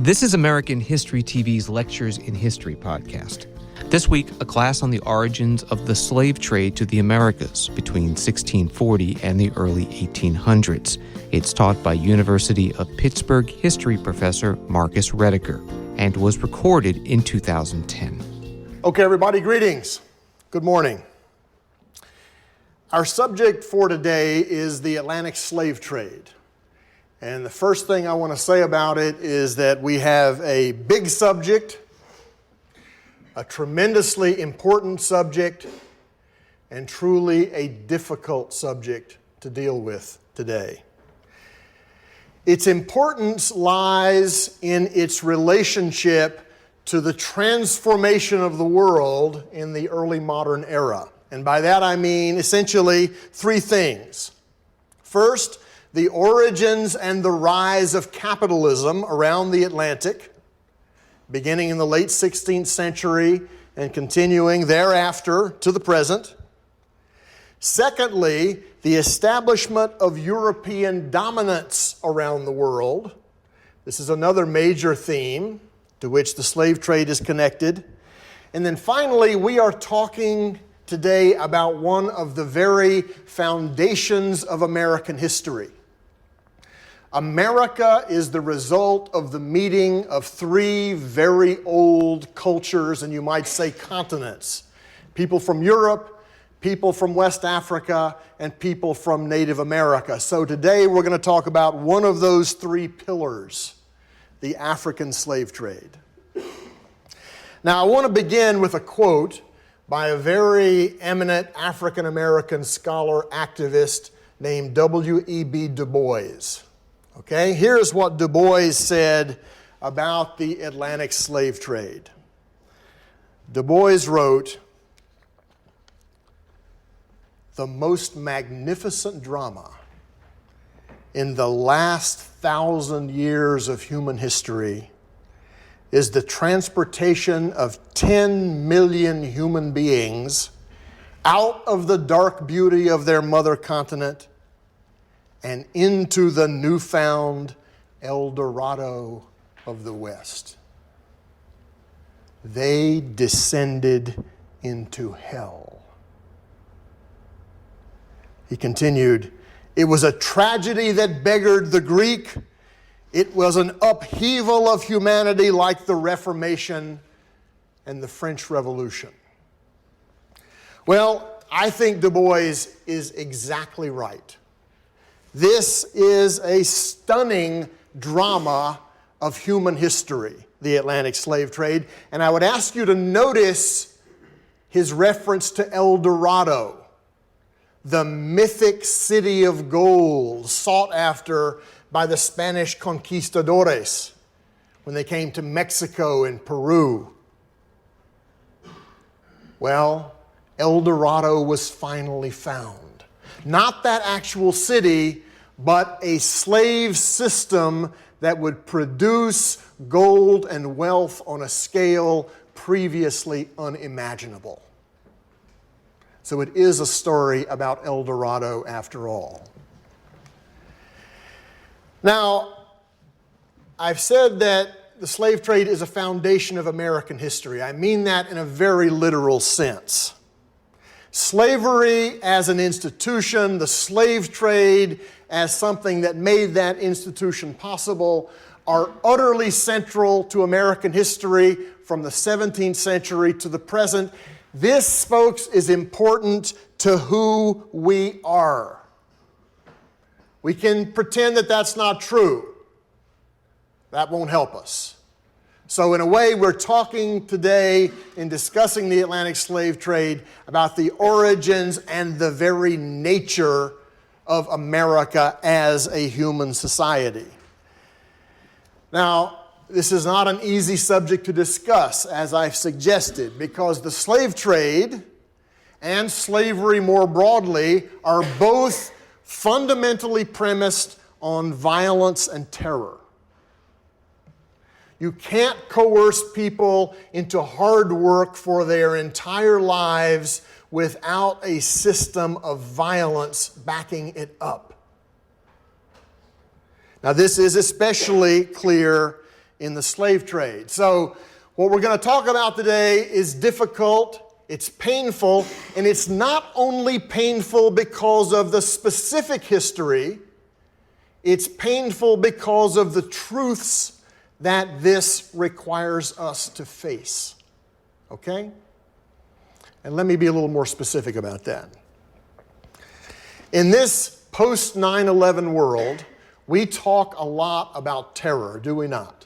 This is American History TV's Lectures in History podcast. This week, a class on the origins of the slave trade to the Americas between 1640 and the early 1800s. It's taught by University of Pittsburgh history professor Marcus Rediker and was recorded in 2010. Okay, everybody, greetings. Good morning. Our subject for today is the Atlantic slave trade. And the first thing I want to say about it is that we have a big subject, a tremendously important subject, and truly a difficult subject to deal with today. Its importance lies in its relationship to the transformation of the world in the early modern era. And by that I mean essentially three things. First, the origins and the rise of capitalism around the Atlantic, beginning in the late 16th century and continuing thereafter to the present. Secondly, the establishment of European dominance around the world. This is another major theme to which the slave trade is connected. And then finally, we are talking today about one of the very foundations of American history. America is the result of the meeting of three very old cultures, and you might say continents. People from Europe, people from West Africa, and people from Native America. So today we're going to talk about one of those three pillars, the African slave trade. Now I want to begin with a quote by a very eminent African American scholar activist named W.E.B. Du Bois. Okay, here's what Du Bois said about the Atlantic slave trade. Du Bois wrote, "The most magnificent drama in the last 1,000 years of human history is the transportation of 10 million human beings out of the dark beauty of their mother continent and into the newfound El Dorado of the West. They descended into hell." He continued, "It was a tragedy that beggared the Greek. It was an upheaval of humanity like the Reformation and the French Revolution." Well, I think Du Bois is exactly right. This is a stunning drama of human history, the Atlantic slave trade. And I would ask you to notice his reference to El Dorado, the mythic city of gold sought after by the Spanish conquistadores when they came to Mexico and Peru. Well, El Dorado was finally found. Not that actual city, but a slave system that would produce gold and wealth on a scale previously unimaginable. So it is a story about El Dorado after all. Now, I've said that the slave trade is a foundation of American history. I mean that in a very literal sense. Slavery as an institution, the slave trade as something that made that institution possible, are utterly central to American history from the 17th century to the present. This, folks, is important to who we are. We can pretend that that's not true. That won't help us. So in a way, we're talking today in discussing the Atlantic slave trade about the origins and the very nature of America as a human society. Now, this is not an easy subject to discuss, as I've suggested, because the slave trade and slavery more broadly are both fundamentally premised on violence and terror. You can't coerce people into hard work for their entire lives without a system of violence backing it up. Now, this is especially clear in the slave trade. So what we're going to talk about today is difficult, it's painful, and it's not only painful because of the specific history, it's painful because of the truths that this requires us to face. Okay? And let me be a little more specific about that. In this post 9/11 world, we talk a lot about terror, do we not?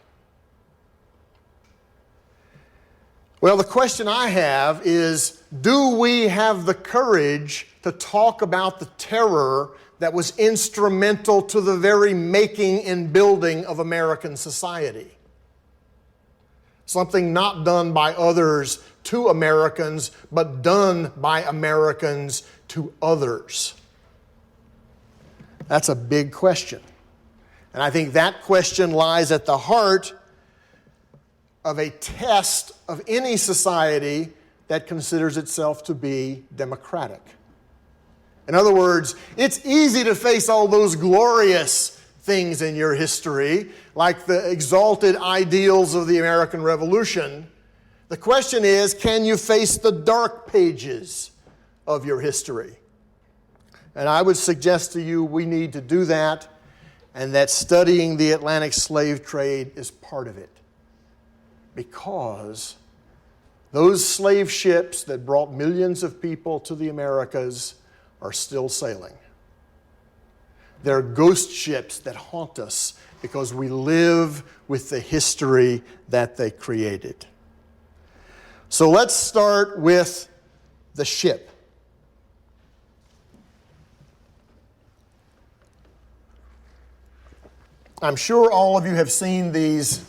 Well, the question I have is, do we have the courage to talk about the terror that was instrumental to the very making and building of American society? Something not done by others to Americans, but done by Americans to others. That's a big question. And I think that question lies at the heart of a test of any society that considers itself to be democratic. In other words, it's easy to face all those glorious things in your history, like the exalted ideals of the American Revolution. The question is, can you face the dark pages of your history? And I would suggest to you we need to do that, and that studying the Atlantic slave trade is part of it. Because those slave ships that brought millions of people to the Americas are still sailing. They're ghost ships that haunt us because we live with the history that they created. So let's start with the ship. I'm sure all of you have seen these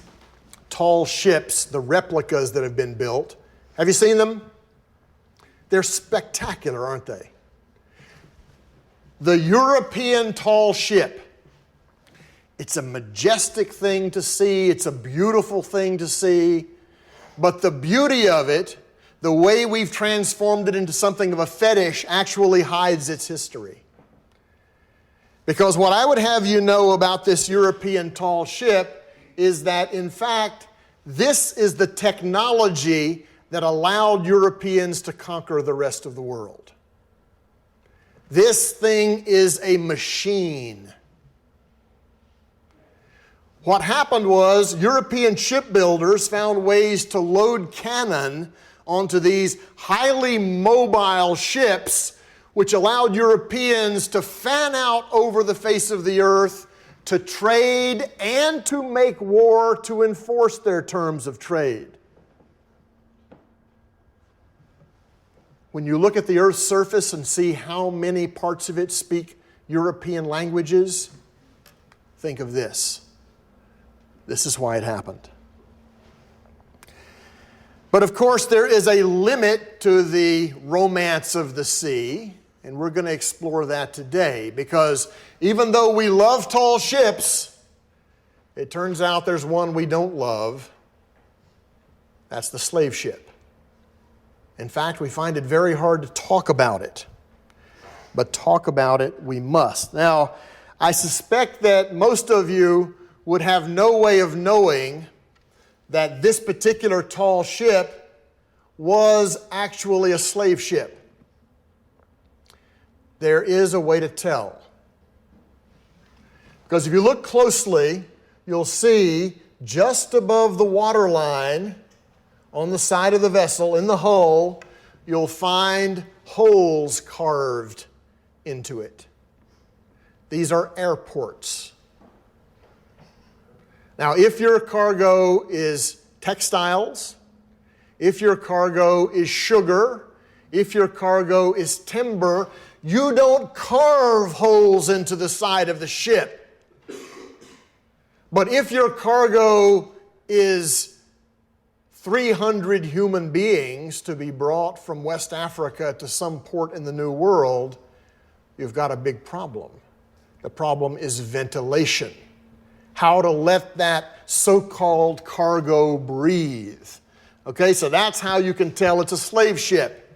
tall ships, the replicas that have been built. Have you seen them? They're spectacular, aren't they? The European tall ship. It's a majestic thing to see. It's a beautiful thing to see. But the beauty of it, the way we've transformed it into something of a fetish, actually hides its history. Because what I would have you know about this European tall ship is that, in fact, this is the technology that allowed Europeans to conquer the rest of the world. This thing is a machine. What happened was European shipbuilders found ways to load cannon onto these highly mobile ships, which allowed Europeans to fan out over the face of the earth, to trade and to make war to enforce their terms of trade. When you look at the earth's surface and see how many parts of it speak European languages, think of this. This is why it happened. But of course, there is a limit to the romance of the sea, and we're going to explore that today, because even though we love tall ships, it turns out there's one we don't love. That's the slave ship. In fact, we find it very hard to talk about it. But talk about it we must. Now, I suspect that most of you would have no way of knowing that this particular tall ship was actually a slave ship. There is a way to tell. Because if you look closely, you'll see just above the waterline on the side of the vessel, in the hull, you'll find holes carved into it. These are airports. Now, if your cargo is textiles, if your cargo is sugar, if your cargo is timber, you don't carve holes into the side of the ship. But if your cargo is 300 human beings to be brought from West Africa to some port in the New World, you've got a big problem. The problem is ventilation. How to let that so-called cargo breathe. Okay, so that's how you can tell it's a slave ship,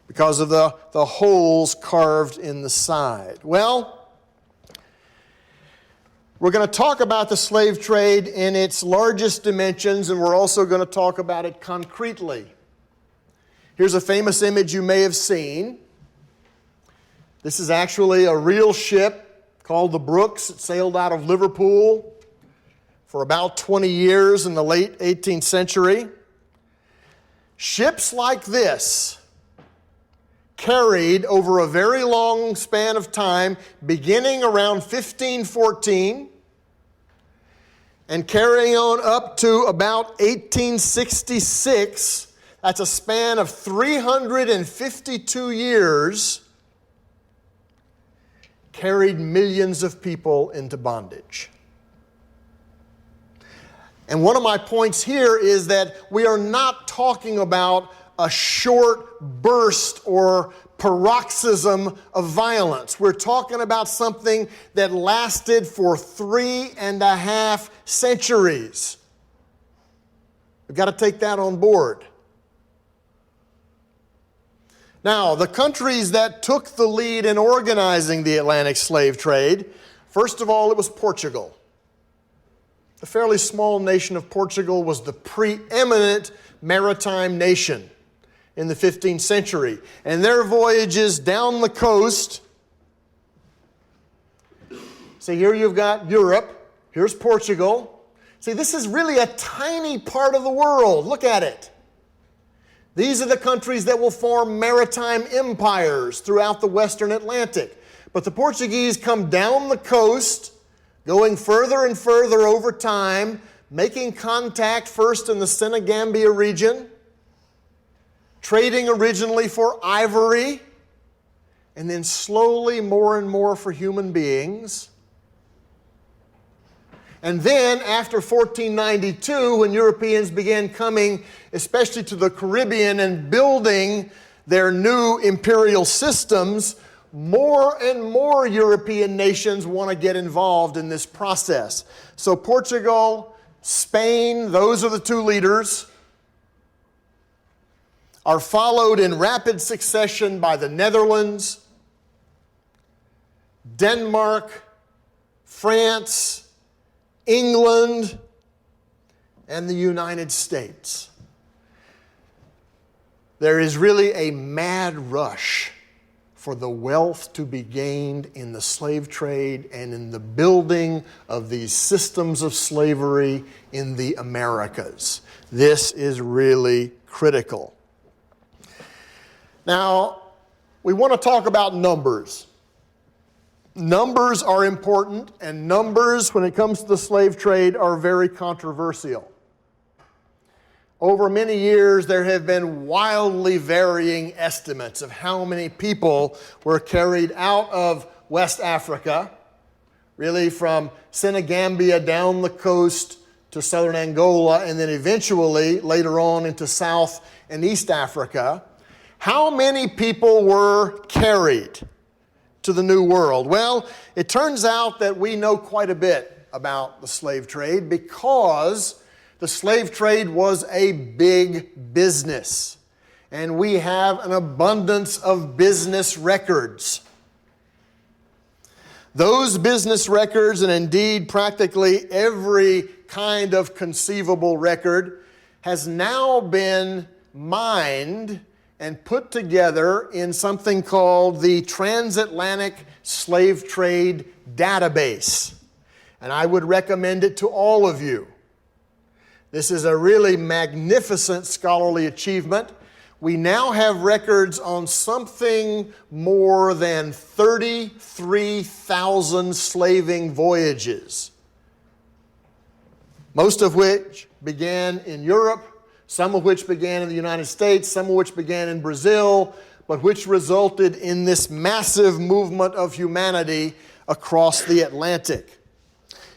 because of the holes carved in the side. Well, We're going to talk about the slave trade in its largest dimensions, and we're also going to talk about it concretely. Here's a famous image you may have seen. This is actually a real ship called the Brooks. It sailed out of Liverpool for about 20 years in the late 18th century. Ships like this carried over a very long span of time, beginning around 1514 and carrying on up to about 1866. That's a span of 352 years, carried millions of people into bondage. And one of my points here is that we are not talking about a short burst or paroxysm of violence. We're talking about something that lasted for 3.5 centuries. We've got to take that on board. Now, the countries that took the lead in organizing the Atlantic slave trade, first of all, it was Portugal. The fairly small nation of Portugal was the preeminent maritime nation in the 15th century. And their voyages down the coast, see, here you've got Europe, here's Portugal. See, this is really a tiny part of the world. Look at it. These are the countries that will form maritime empires throughout the Western Atlantic. But the Portuguese come down the coast, going further and further over time, making contact first in the Senegambia region, trading originally for ivory, and then slowly more and more for human beings. And then after 1492, when Europeans began coming, especially to the Caribbean, and building their new imperial systems, more and more European nations want to get involved in this process. So Portugal, Spain, those are the two leaders, are followed in rapid succession by the Netherlands, Denmark, France, England, and the United States. There is really a mad rush for the wealth to be gained in the slave trade and in the building of these systems of slavery in the Americas. This is really critical. Now, we want to talk about numbers. Numbers are important, and numbers, when it comes to the slave trade, are very controversial. Over many years, there have been wildly varying estimates of how many people were carried out of West Africa, really from Senegambia down the coast to southern Angola, and then eventually later on into South and East Africa. How many people were carried to the New World? Well, it turns out that we know quite a bit about the slave trade because the slave trade was a big business, and we have an abundance of business records. Those business records, and indeed practically every kind of conceivable record, has now been mined and put together in something called the Transatlantic Slave Trade Database. And I would recommend it to all of you. This is a really magnificent scholarly achievement. We now have records on something more than 33,000 slaving voyages, most of which began in Europe, some of which began in the United States, some of which began in Brazil, but which resulted in this massive movement of humanity across the Atlantic.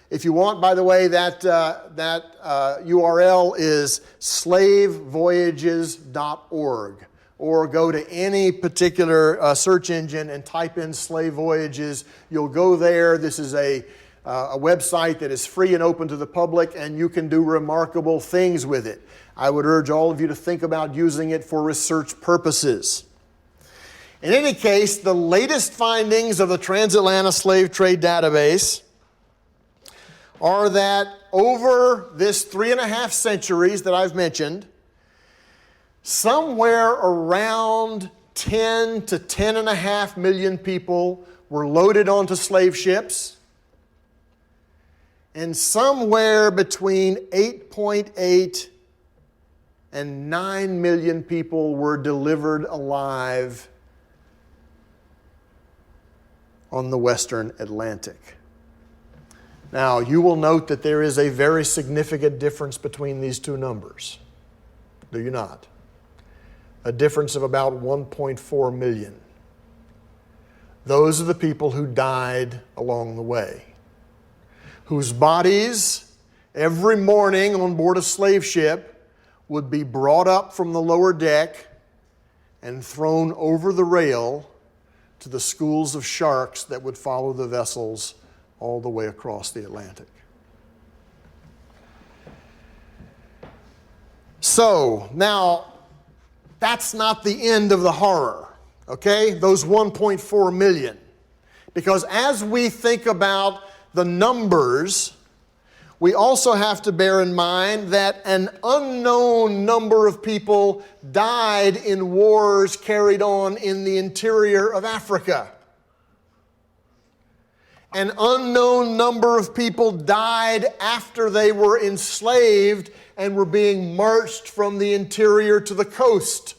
If you want, by the way, that URL is slavevoyages.org, or go to any particular search engine and type in slave voyages. You'll go there. This is a website that is free and open to the public, and you can do remarkable things with it. I would urge all of you to think about using it for research purposes. In any case, the latest findings of the Transatlantic Slave Trade Database are that over this 3.5 centuries that I've mentioned, somewhere around 10 to 10.5 million people were loaded onto slave ships, and somewhere between 8.8 and 9 million people were delivered alive on the Western Atlantic. Now, you will note that there is a very significant difference between these two numbers, do you not? A difference of about 1.4 million. Those are the people who died along the way, whose bodies every morning on board a slave ship would be brought up from the lower deck and thrown over the rail to the schools of sharks that would follow the vessels all the way across the Atlantic. So, now, that's not the end of the horror, okay? Those 1.4 million. Because as we think about the numbers, we also have to bear in mind that an unknown number of people died in wars carried on in the interior of Africa. An unknown number of people died after they were enslaved and were being marched from the interior to the coast.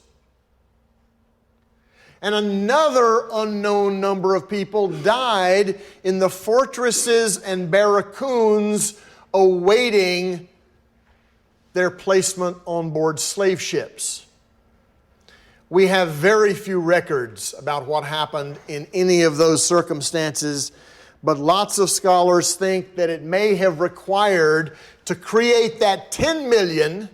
And another unknown number of people died in the fortresses and barracoons awaiting their placement on board slave ships. We have very few records about what happened in any of those circumstances, but lots of scholars think that it may have required to create that 10 million,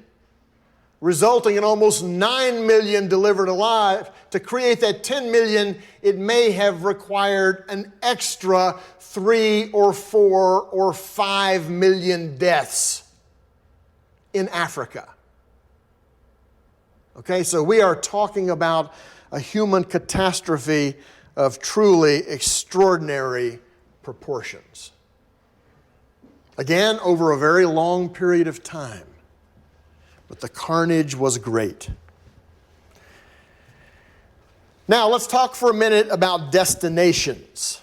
resulting in almost 9 million delivered alive. To create that 10 million, it may have required an extra 3 or 4 or 5 million deaths in Africa. Okay, so we are talking about a human catastrophe of truly extraordinary proportions. Again, over a very long period of time. But the carnage was great. Now, let's talk for a minute about destinations.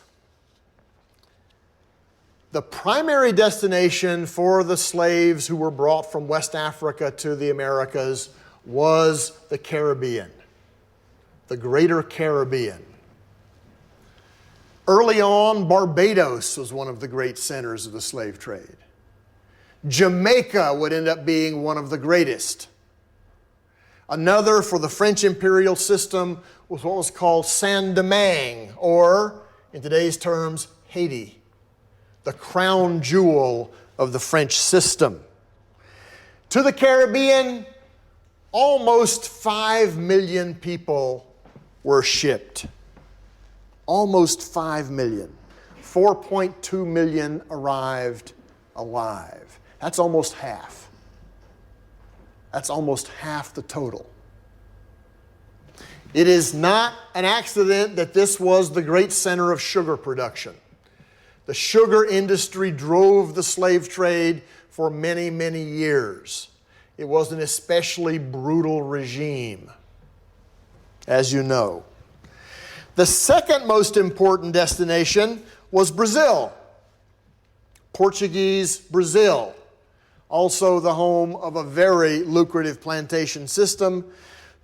The primary destination for the slaves who were brought from West Africa to the Americas was the Caribbean, the Greater Caribbean. Early on, Barbados was one of the great centers of the slave trade. Jamaica would end up being one of the greatest. Another for the French imperial system was what was called Saint-Domingue, or, in today's terms, Haiti, the crown jewel of the French system. To the Caribbean, almost 5 million people were shipped. Almost 5 million. 4.2 million arrived alive. That's almost half. That's almost half the total. It is not an accident that this was the great center of sugar production. The sugar industry drove the slave trade for many, many years. It was an especially brutal regime, as you know. The second most important destination was Brazil, Portuguese Brazil, also the home of a very lucrative plantation system.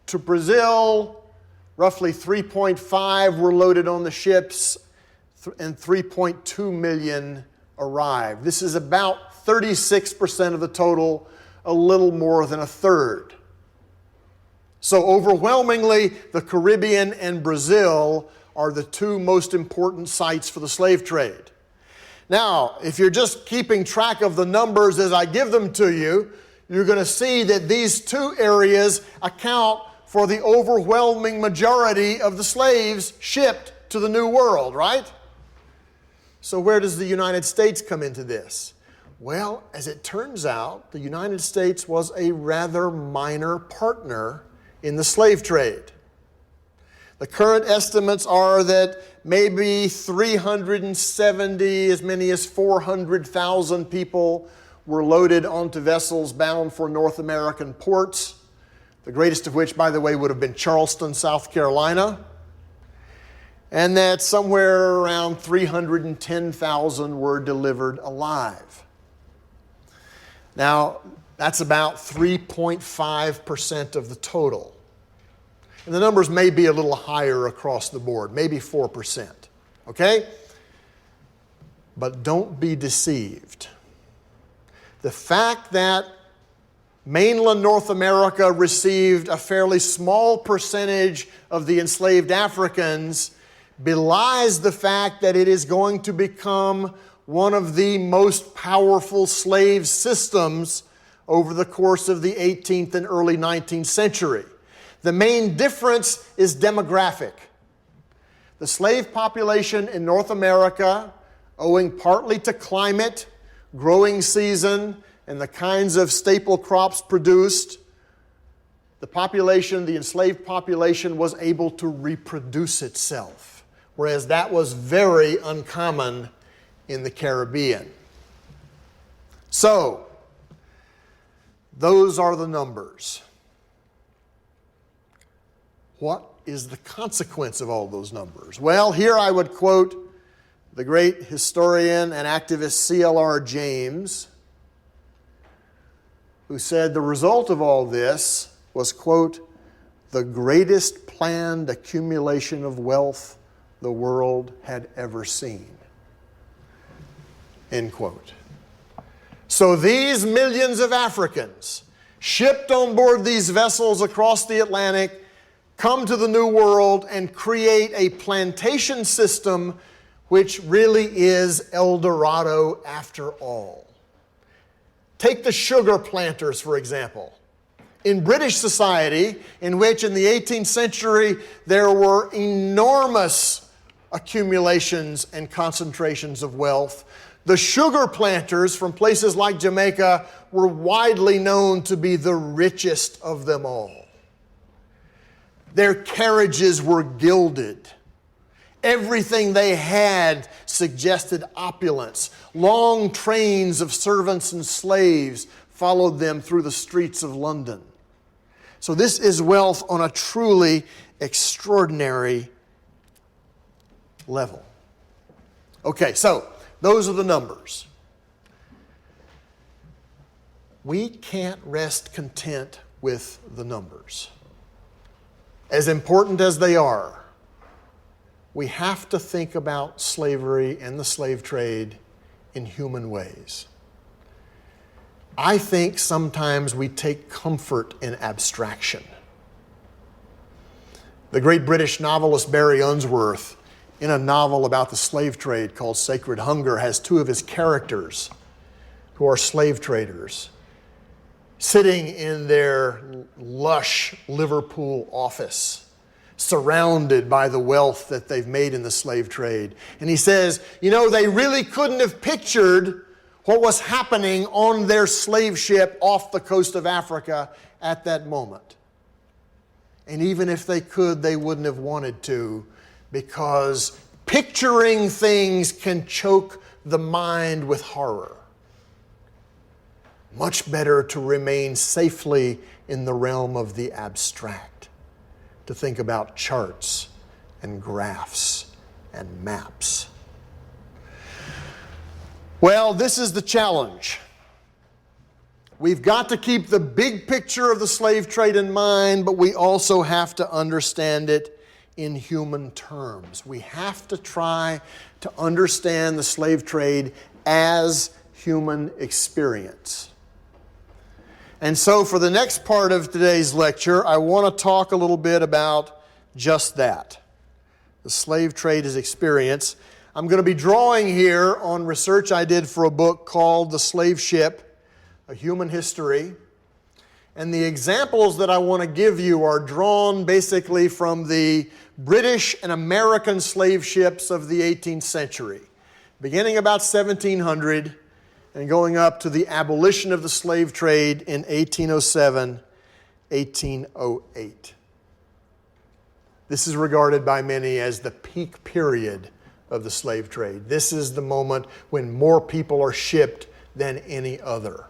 To Brazil, roughly 3.5 were loaded on the ships and 3.2 million arrived. This is about 36% of the total, a little more than a third. So overwhelmingly, the Caribbean and Brazil are the two most important sites for the slave trade. Now, if you're just keeping track of the numbers as I give them to you, you're going to see that these two areas account for the overwhelming majority of the slaves shipped to the New World, right? So where does the United States come into this? Well, as it turns out, the United States was a rather minor partner in the slave trade. The current estimates are that maybe 370, as many as 400,000 people were loaded onto vessels bound for North American ports, the greatest of which, by the way, would have been Charleston, South Carolina, and that somewhere around 310,000 were delivered alive. Now, that's about 3.5% of the total. And the numbers may be a little higher across the board, maybe 4%, okay? But don't be deceived. The fact that mainland North America received a fairly small percentage of the enslaved Africans belies the fact that it is going to become one of the most powerful slave systems over the course of the 18th and early 19th century. The main difference is demographic. The slave population in North America, owing partly to climate, growing season, and the kinds of staple crops produced, the enslaved population was able to reproduce itself, whereas that was very uncommon in the Caribbean. So, those are the numbers. What is the consequence of all those numbers? Well, here I would quote the great historian and activist C.L.R. James, who said the result of all this was, quote, the greatest planned accumulation of wealth the world had ever seen, end quote. So these millions of Africans shipped on board these vessels across the Atlantic come to the New World and create a plantation system which really is El Dorado after all. Take the sugar planters, for example. In British society, in which in the 18th century there were enormous accumulations and concentrations of wealth, the sugar planters from places like Jamaica were widely known to be the richest of them all. Their carriages were gilded. Everything they had suggested opulence. Long trains of servants and slaves followed them through the streets of London. So this is wealth on a truly extraordinary level. Okay, so those are the numbers. We can't rest content with the numbers. As important as they are, we have to think about slavery and the slave trade in human ways. I think sometimes we take comfort in abstraction. The great British novelist Barry Unsworth, in a novel about the slave trade called Sacred Hunger, has two of his characters who are slave traders sitting in their lush Liverpool office, surrounded by the wealth that they've made in the slave trade. And he says, you know, they really couldn't have pictured what was happening on their slave ship off the coast of Africa at that moment. And even if they could, they wouldn't have wanted to, because picturing things can choke the mind with horror. Much better to remain safely in the realm of the abstract, to think about charts and graphs and maps. Well, this is the challenge. We've got to keep the big picture of the slave trade in mind, but we also have to understand it in human terms. We have to try to understand the slave trade as human experience. And so for the next part of today's lecture, I want to talk a little bit about just that, the slave trade as experience. I'm going to be drawing here on research I did for a book called The Slave Ship, A Human History. And the examples that I want to give you are drawn basically from the British and American slave ships of the 18th century, beginning about 1700 and going up to the abolition of the slave trade in 1807, 1808. This is regarded by many as the peak period of the slave trade. This is the moment when more people are shipped than any other.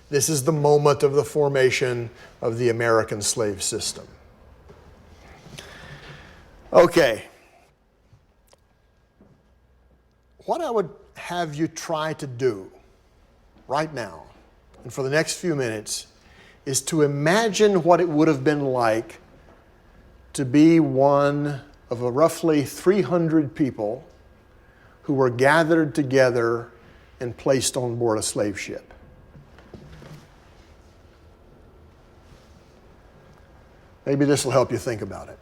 This is the moment of the formation of the American slave system. Okay. What I would have you try to do right now and for the next few minutes is to imagine what it would have been like to be one of a roughly 300 people who were gathered together and placed on board a slave ship. Maybe this will help you think about it.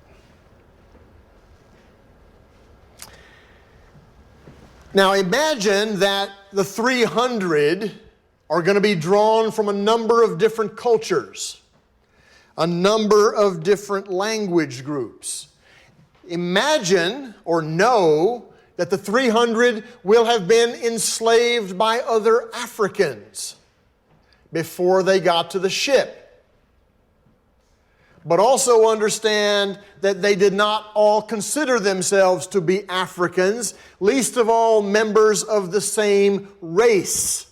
Now imagine that the 300 are going to be drawn from a number of different cultures, a number of different language groups. Imagine or know that the 300 will have been enslaved by other Africans before they got to the ship. But also understand that they did not all consider themselves to be Africans, least of all members of the same race.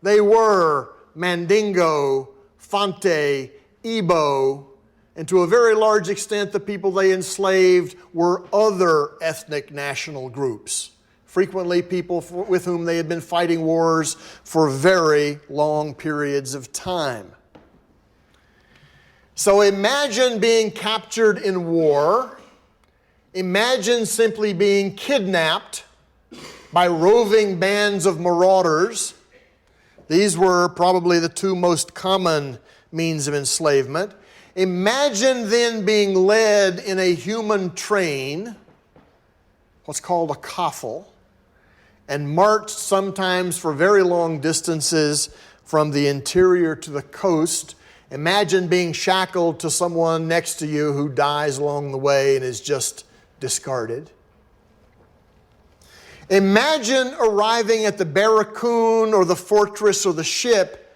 They were Mandingo, Fante, Igbo, and to a very large extent the people they enslaved were other ethnic national groups, frequently people with whom they had been fighting wars for very long periods of time. So imagine being captured in war. Imagine simply being kidnapped by roving bands of marauders. These were probably the two most common means of enslavement. Imagine then being led in a human train, what's called a coffle, and marched sometimes for very long distances from the interior to the coast. Imagine being shackled to someone next to you who dies along the way and is just discarded. Imagine arriving at the barracoon or the fortress or the ship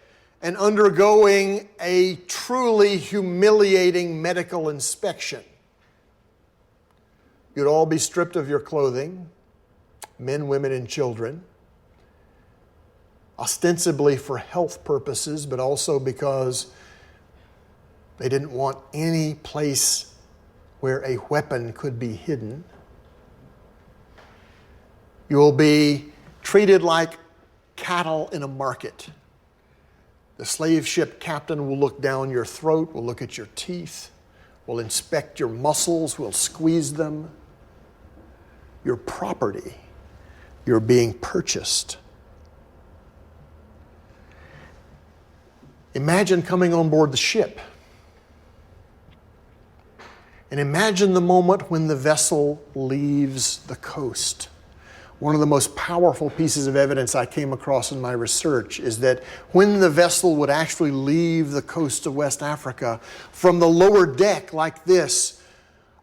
and undergoing a truly humiliating medical inspection. You'd all be stripped of your clothing, men, women, and children, ostensibly for health purposes, but also because they didn't want any place where a weapon could be hidden. You will be treated like cattle in a market. The slave ship captain will look down your throat, will look at your teeth, will inspect your muscles, will squeeze them. Your property, you're being purchased. Imagine coming on board the ship. And imagine the moment when the vessel leaves the coast. One of the most powerful pieces of evidence I came across in my research is that when the vessel would actually leave the coast of West Africa, from the lower deck like this,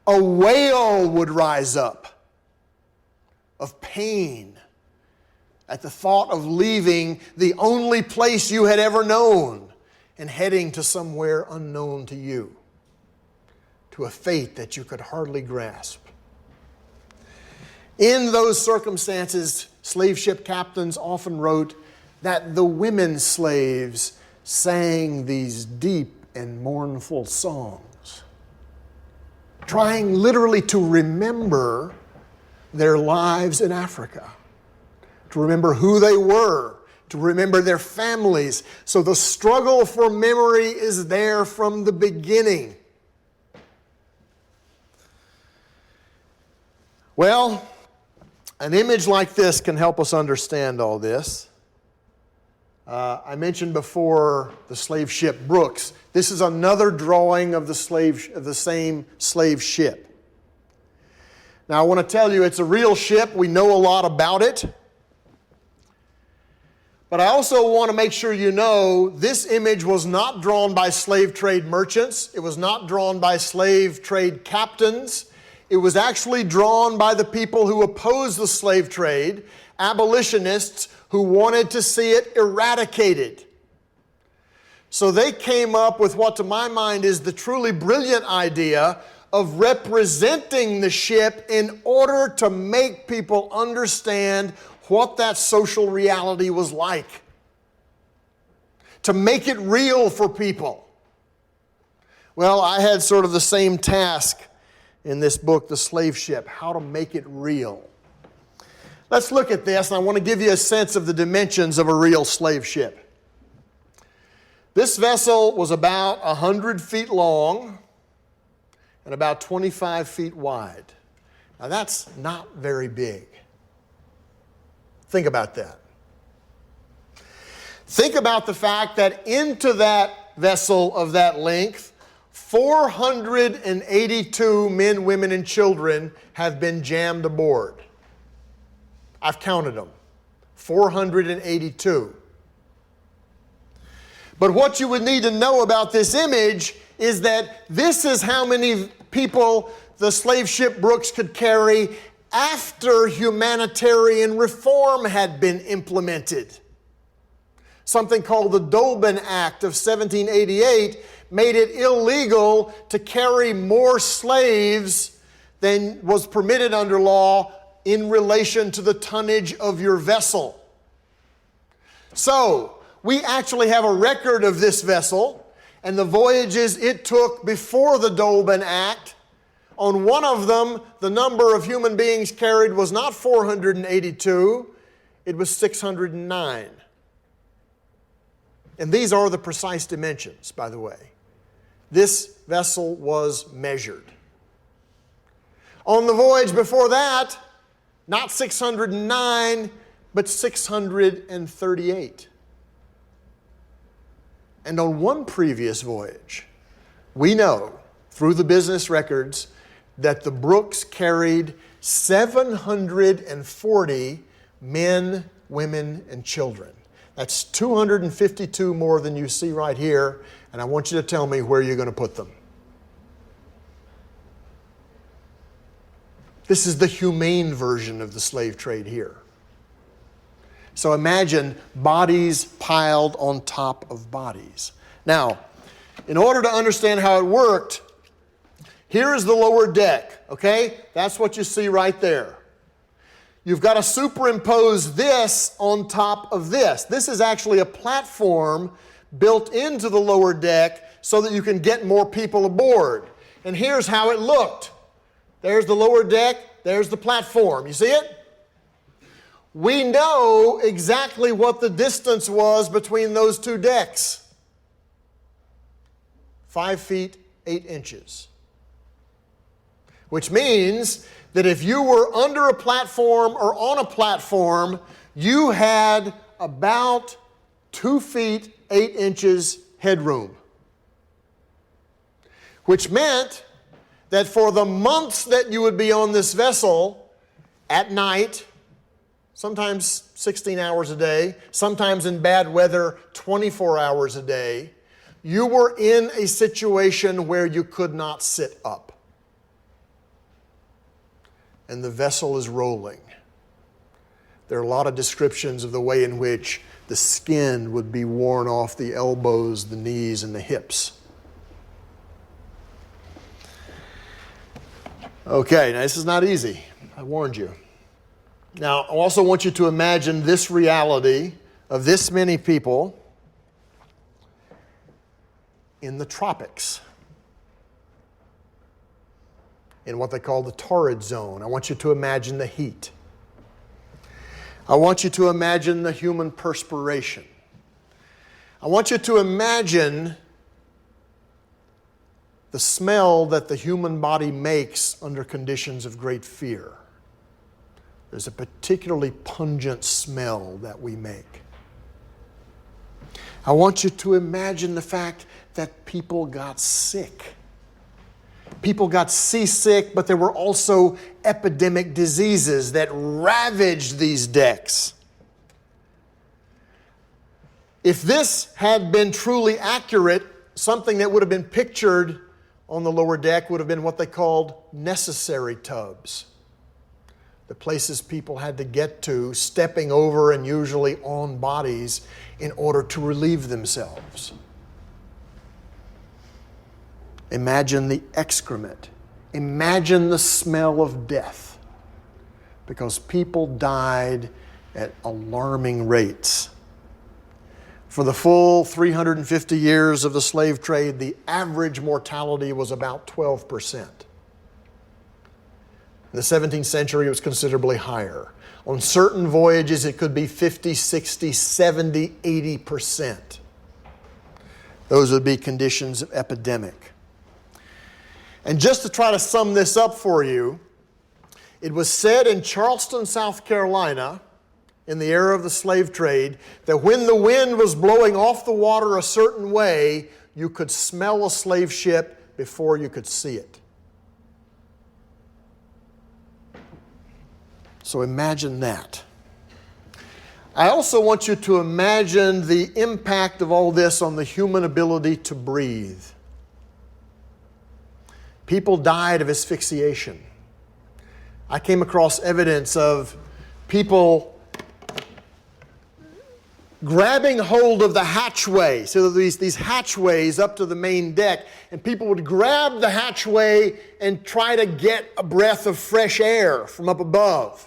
a wail would rise up of pain at the thought of leaving the only place you had ever known and heading to somewhere unknown to you, to a fate that you could hardly grasp. In those circumstances, slave ship captains often wrote that the women slaves sang these deep and mournful songs, trying literally to remember their lives in Africa, to remember who they were, to remember their families. So the struggle for memory is there from the beginning. Well, an image like this can help us understand all this. I mentioned before the slave ship Brooks. This is another drawing of the same slave ship. Now I want to tell you it's a real ship. We know a lot about it. But I also want to make sure you know this image was not drawn by slave trade merchants. It was not drawn by slave trade captains. It was actually drawn by the people who opposed the slave trade, abolitionists who wanted to see it eradicated. So they came up with what to my mind is the truly brilliant idea of representing the ship in order to make people understand what that social reality was like, to make it real for people. Well, I had sort of the same task in this book, The Slave Ship, how to make it real. Let's look at this, and I want to give you a sense of the dimensions of a real slave ship. This vessel was about 100 feet long and about 25 feet wide. Now that's not very big. Think about that. Think about the fact that into that vessel of that length, 482 men, women, and children have been jammed aboard. I've counted them. 482. But what you would need to know about this image is that this is how many people the slave ship Brooks could carry after humanitarian reform had been implemented. Something called the Dolben Act of 1788 made it illegal to carry more slaves than was permitted under law in relation to the tonnage of your vessel. So, we actually have a record of this vessel and the voyages it took before the Dolben Act. On one of them, the number of human beings carried was not 482, it was 609. And these are the precise dimensions, by the way. This vessel was measured. On the voyage before that, not 609, but 638. And on one previous voyage, we know through the business records that the Brooks carried 740 men, women, and children. That's 252 more than you see right here, and I want you to tell me where you're going to put them. This is the humane version of the slave trade here. So imagine bodies piled on top of bodies. Now, in order to understand how it worked, here is the lower deck, okay? That's what you see right there. You've got to superimpose this on top of this. This is actually a platform built into the lower deck so that you can get more people aboard. And here's how it looked. There's the lower deck, there's the platform. You see it? We know exactly what the distance was between those two decks. 5 feet, 8 inches. Which means that if you were under a platform or on a platform, you had about 2 feet, 8 inches headroom. Which meant that for the months that you would be on this vessel at night, sometimes 16 hours a day, sometimes in bad weather, 24 hours a day, you were in a situation where you could not sit up. And the vessel is rolling. There are a lot of descriptions of the way in which the skin would be worn off the elbows, the knees, and the hips. Okay, now this is not easy. I warned you. Now, I also want you to imagine this reality of this many people in the tropics, in what they call the torrid zone. I want you to imagine the heat. I want you to imagine the human perspiration. I want you to imagine the smell that the human body makes under conditions of great fear. There's a particularly pungent smell that we make. I want you to imagine the fact that people got sick. People got seasick, but there were also epidemic diseases that ravaged these decks. If this had been truly accurate, something that would have been pictured on the lower deck would have been what they called necessary tubs. The places people had to get to, stepping over and usually on bodies in order to relieve themselves. Imagine the excrement Imagine the smell of death, because people died at alarming rates. For the full 350 years of the slave trade, the average mortality was about 12%. In the 17th century, it was considerably higher. On certain voyages, it could be 50, 60, 70, 80%. Those would be conditions of epidemic. And just to try to sum this up for you, it was said in Charleston, South Carolina, in the era of the slave trade, that when the wind was blowing off the water a certain way, you could smell a slave ship before you could see it. So imagine that. I also want you to imagine the impact of all this on the human ability to breathe. People died of asphyxiation. I came across evidence of people grabbing hold of the hatchway. So these hatchways up to the main deck, and people would grab the hatchway and try to get a breath of fresh air from up above.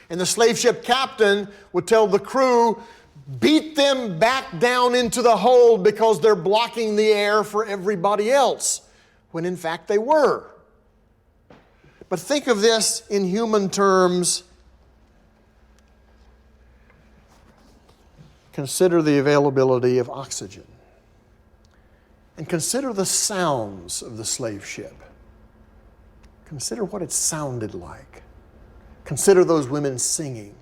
And the slave ship captain would tell the crew, beat them back down into the hold because they're blocking the air for everybody else, when in fact they were. But think of this in human terms. Consider the availability of oxygen. And consider the sounds of the slave ship. Consider what it sounded like. Consider those women singing.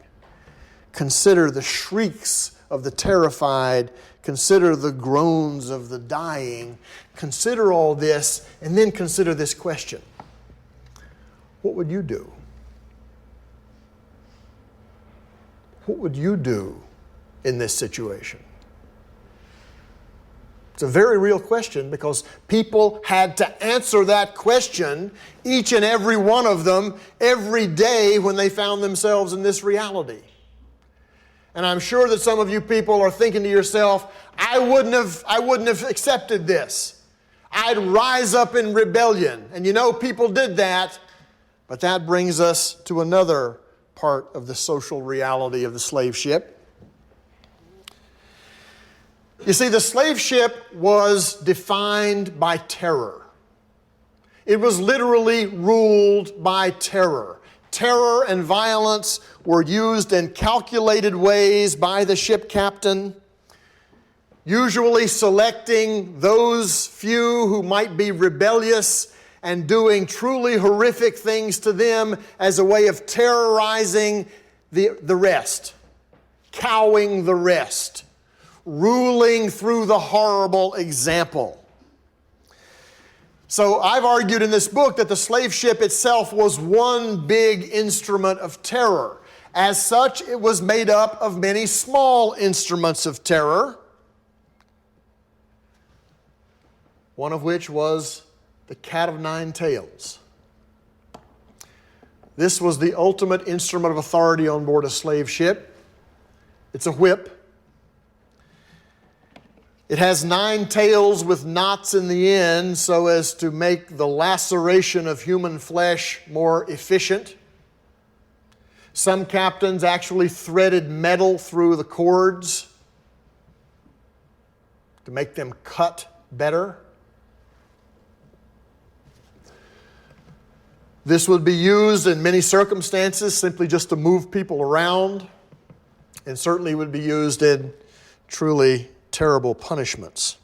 Consider the shrieks of the terrified. Consider the groans of the dying. Consider all this, and then consider this question. What would you do? What would you do in this situation? It's a very real question, because people had to answer that question, each and every one of them, every day when they found themselves in this reality. And I'm sure that some of you people are thinking to yourself, I wouldn't have accepted this. I'd rise up in rebellion. And you know, people did that. But that brings us to another part of the social reality of the slave ship. You see, the slave ship was defined by terror. It was literally ruled by terror. Terror and violence were used in calculated ways by the ship captain, usually selecting those few who might be rebellious and doing truly horrific things to them as a way of terrorizing the rest, cowing the rest, ruling through the horrible example. So I've argued in this book that the slave ship itself was one big instrument of terror. As such, it was made up of many small instruments of terror, one of which was the cat of nine tails. This was the ultimate instrument of authority on board a slave ship. It's a whip. It has 9 tails with knots in the end so as to make the laceration of human flesh more efficient. Some captains actually threaded metal through the cords to make them cut better. This would be used in many circumstances simply just to move people around, and certainly would be used in truly terrible punishments.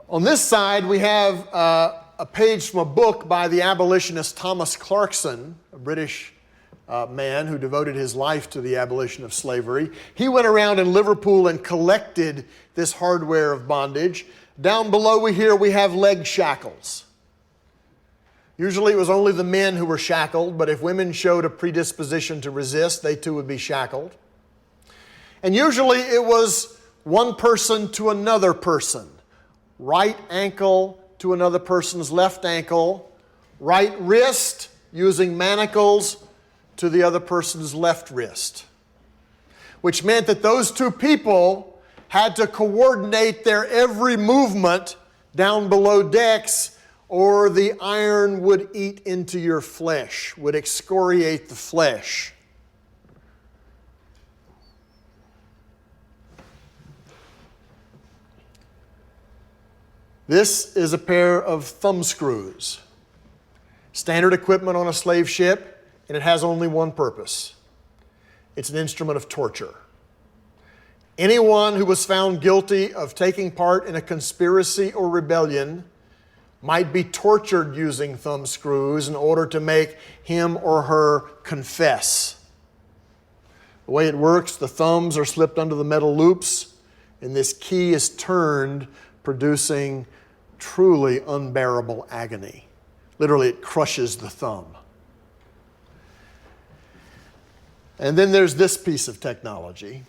On this side, we have a page from a book by the abolitionist Thomas Clarkson, a British man who devoted his life to the abolition of slavery. He went around in Liverpool and collected this hardware of bondage. Down below we have leg shackles. Usually it was only the men who were shackled, but if women showed a predisposition to resist, they too would be shackled. And usually it was one person to another person. Right ankle to another person's left ankle. Right wrist, using manacles, to the other person's left wrist. Which meant that those two people had to coordinate their every movement down below decks, or the iron would eat into your flesh, would excoriate the flesh. This is a pair of thumb screws. Standard equipment on a slave ship, and it has only one purpose. It's an instrument of torture. Anyone who was found guilty of taking part in a conspiracy or rebellion might be tortured using thumb screws in order to make him or her confess. The way it works, the thumbs are slipped under the metal loops, and this key is turned, producing truly unbearable agony. Literally, it crushes the thumb. And then there's this piece of technology.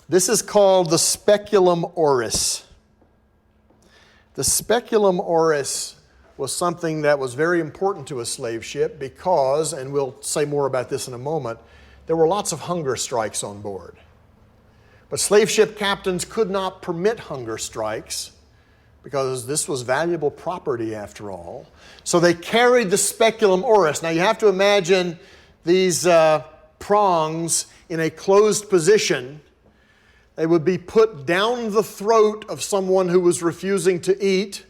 This is called the speculum oris. The speculum oris was something that was very important to a slave ship because, and we'll say more about this in a moment, there were lots of hunger strikes on board. But slave ship captains could not permit hunger strikes because this was valuable property after all. So they carried the speculum oris. Now you have to imagine these prongs in a closed position. They would be put down the throat of someone who was refusing to eat.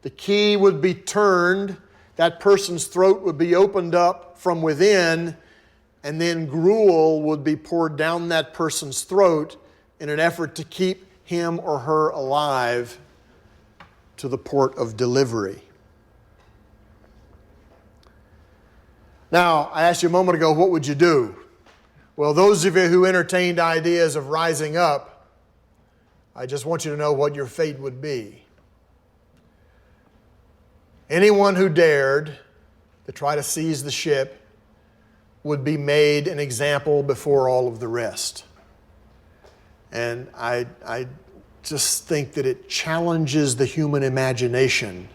The key would be turned. That person's throat would be opened up from within, and then gruel would be poured down that person's throat in an effort to keep him or her alive to the port of delivery. Now, I asked you a moment ago, what would you do? Well, those of you who entertained ideas of rising up, I just want you to know what your fate would be. Anyone who dared to try to seize the ship would be made an example before all of the rest. And I just think that it challenges the human imagination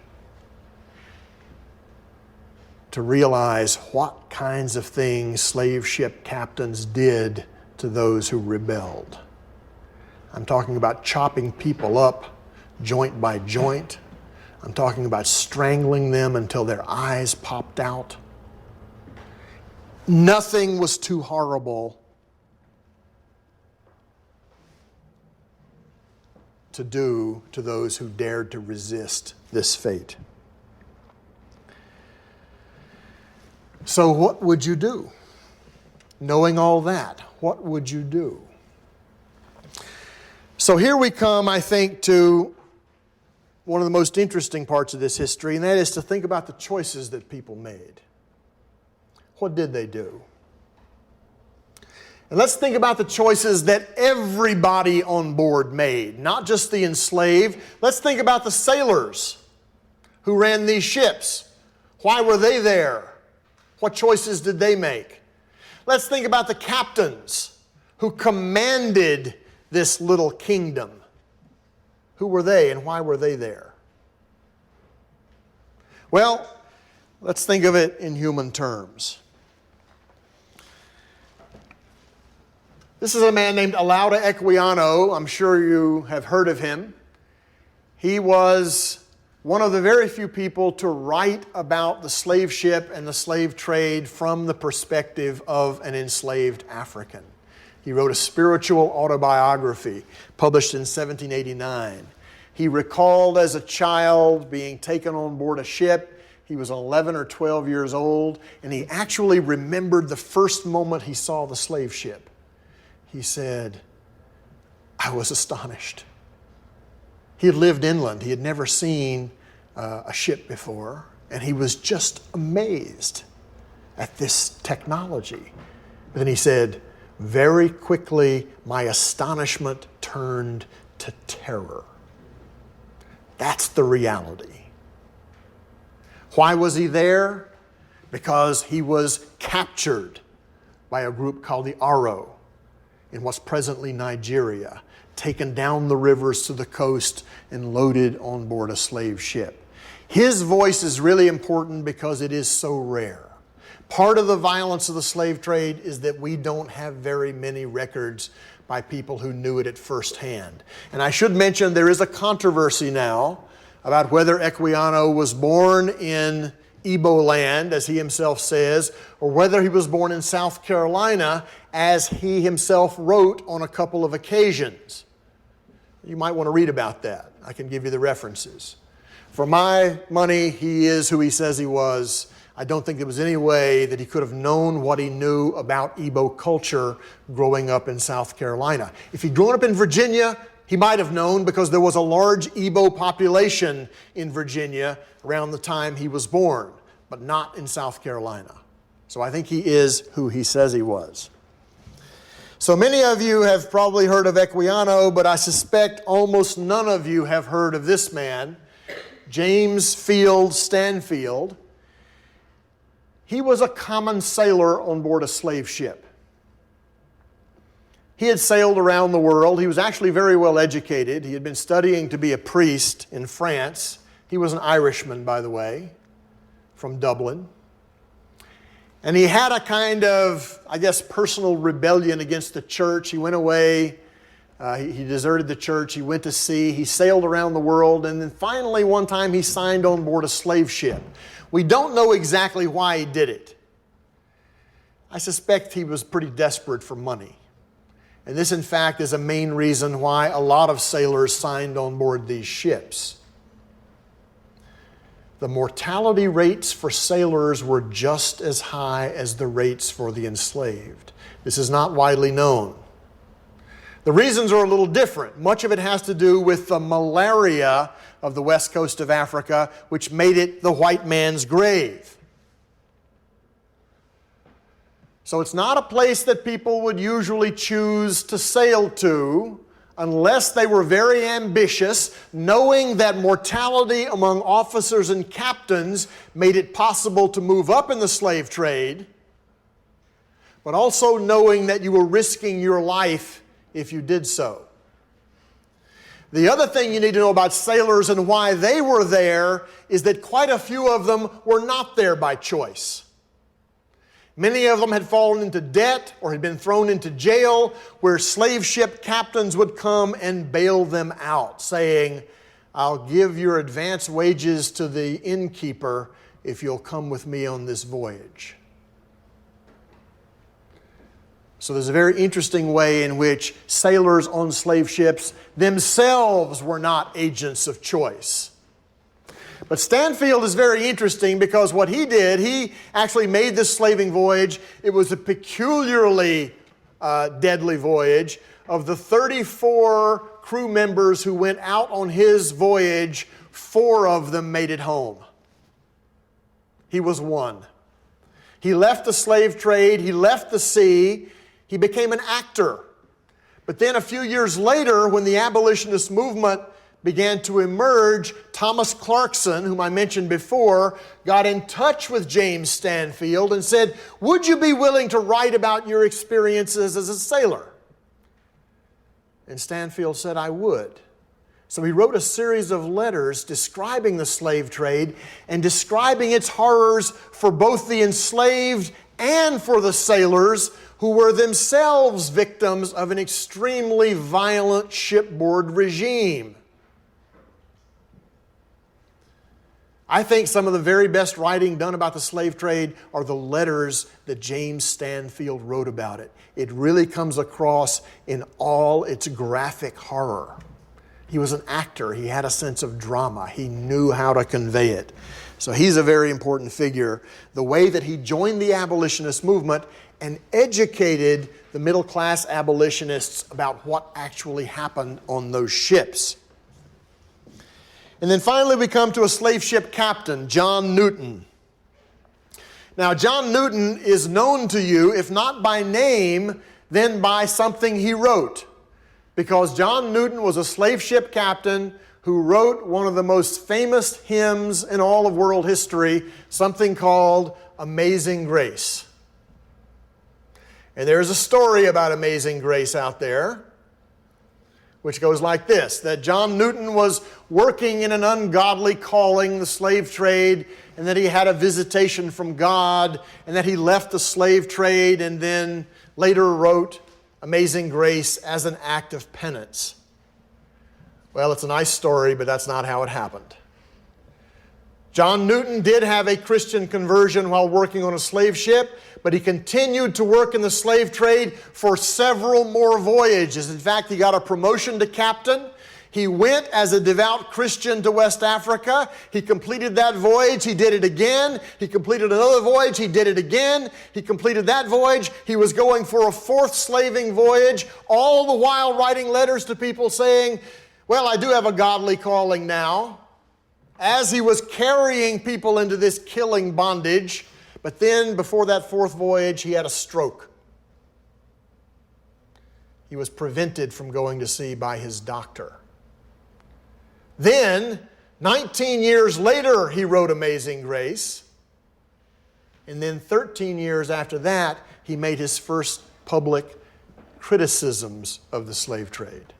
to realize what kinds of things slave ship captains did to those who rebelled. I'm talking about chopping people up joint by joint. I'm talking about strangling them until their eyes popped out. Nothing was too horrible to do to those who dared to resist this fate. So what would you do? Knowing all that, what would you do? So here we come, I think, to one of the most interesting parts of this history, and that is to think about the choices that people made. What did they do? And let's think about the choices that everybody on board made, not just the enslaved. Let's think about the sailors who ran these ships. Why were they there? What choices did they make? Let's think about the captains who commanded this little kingdom. Who were they and why were they there? Well, let's think of it in human terms. This is a man named Olaudah Equiano. I'm sure you have heard of him. He was one of the very few people to write about the slave ship and the slave trade from the perspective of an enslaved African. He wrote a spiritual autobiography published in 1789. He recalled as a child being taken on board a ship. He was 11 or 12 years old, and he actually remembered the first moment he saw the slave ship. He said, I was astonished. He had lived inland. He had never seen a ship before, and he was just amazed at this technology. But then he said, very quickly, my astonishment turned to terror. That's the reality. Why was he there? Because he was captured by a group called the Aro in what's presently Nigeria, taken down the rivers to the coast and loaded on board a slave ship. His voice is really important because it is so rare. Part of the violence of the slave trade is that we don't have very many records by people who knew it at first hand. And I should mention there is a controversy now about whether Equiano was born in Igbo land, as he himself says, or whether he was born in South Carolina, as he himself wrote on a couple of occasions. You might want to read about that. I can give you the references. For my money, he is who he says he was. I don't think there was any way that he could have known what he knew about Igbo culture growing up in South Carolina. If he'd grown up in Virginia, he might have known, because there was a large Igbo population in Virginia around the time he was born, but not in South Carolina. So I think he is who he says he was. So many of you have probably heard of Equiano, but I suspect almost none of you have heard of this man, James Field Stanfield. He was a common sailor on board a slave ship. He had sailed around the world. He was actually very well educated. He had been studying to be a priest in France. He was an Irishman, by the way, from Dublin. And he had a kind of, I guess, personal rebellion against the church. He went away. He deserted the church. He went to sea. He sailed around the world. And then finally, one time, he signed on board a slave ship. We don't know exactly why he did it. I suspect he was pretty desperate for money. And this, in fact, is a main reason why a lot of sailors signed on board these ships. The mortality rates for sailors were just as high as the rates for the enslaved. This is not widely known. The reasons are a little different. Much of it has to do with the malaria of the west coast of Africa, which made it the white man's grave. So it's not a place that people would usually choose to sail to unless they were very ambitious, knowing that mortality among officers and captains made it possible to move up in the slave trade, but also knowing that you were risking your life if you did so. The other thing you need to know about sailors and why they were there is that quite a few of them were not there by choice. Many of them had fallen into debt or had been thrown into jail, where slave ship captains would come and bail them out, saying, "I'll give your advance wages to the innkeeper if you'll come with me on this voyage." So there's a very interesting way in which sailors on slave ships themselves were not agents of choice. But Stanfield is very interesting because what he did, he actually made this slaving voyage. It was a peculiarly deadly voyage. Of the 34 crew members who went out on his voyage, 4 of them made it home. He was one. He left the slave trade. He left the sea. He became an actor. But then a few years later, when the abolitionist movement began to emerge, Thomas Clarkson, whom I mentioned before, got in touch with James Stanfield and said, "Would you be willing to write about your experiences as a sailor?" And Stanfield said, "I would." So he wrote a series of letters describing the slave trade and describing its horrors for both the enslaved and for the sailors, who were themselves victims of an extremely violent shipboard regime. I think some of the very best writing done about the slave trade are the letters that James Stanfield wrote about it. It really comes across in all its graphic horror. He was an actor. He had a sense of drama. He knew how to convey it. So he's a very important figure. The way that he joined the abolitionist movement and educated the middle-class abolitionists about what actually happened on those ships. And then finally we come to a slave ship captain, John Newton. Now, John Newton is known to you, if not by name, then by something he wrote. Because John Newton was a slave ship captain who wrote one of the most famous hymns in all of world history, something called Amazing Grace. And there's a story about Amazing Grace out there. which goes like this, that John Newton was working in an ungodly calling, the slave trade, and that he had a visitation from God, and that he left the slave trade and then later wrote Amazing Grace as an act of penance. Well, it's a nice story, but that's not how it happened. John Newton did have a Christian conversion while working on a slave ship, but he continued to work in the slave trade for several more voyages. In fact, he got a promotion to captain. He went as a devout Christian to West Africa. He completed that voyage. He did it again. He completed another voyage. He did it again. He completed that voyage. He was going for a fourth slaving voyage, all the while writing letters to people saying, well, I do have a godly calling now. As he was carrying people into this killing bondage, but then before that fourth voyage, he had a stroke. He was prevented from going to sea by his doctor. Then, 19 years later, he wrote Amazing Grace. And then 13 years after that, he made his first public criticisms of the slave trade.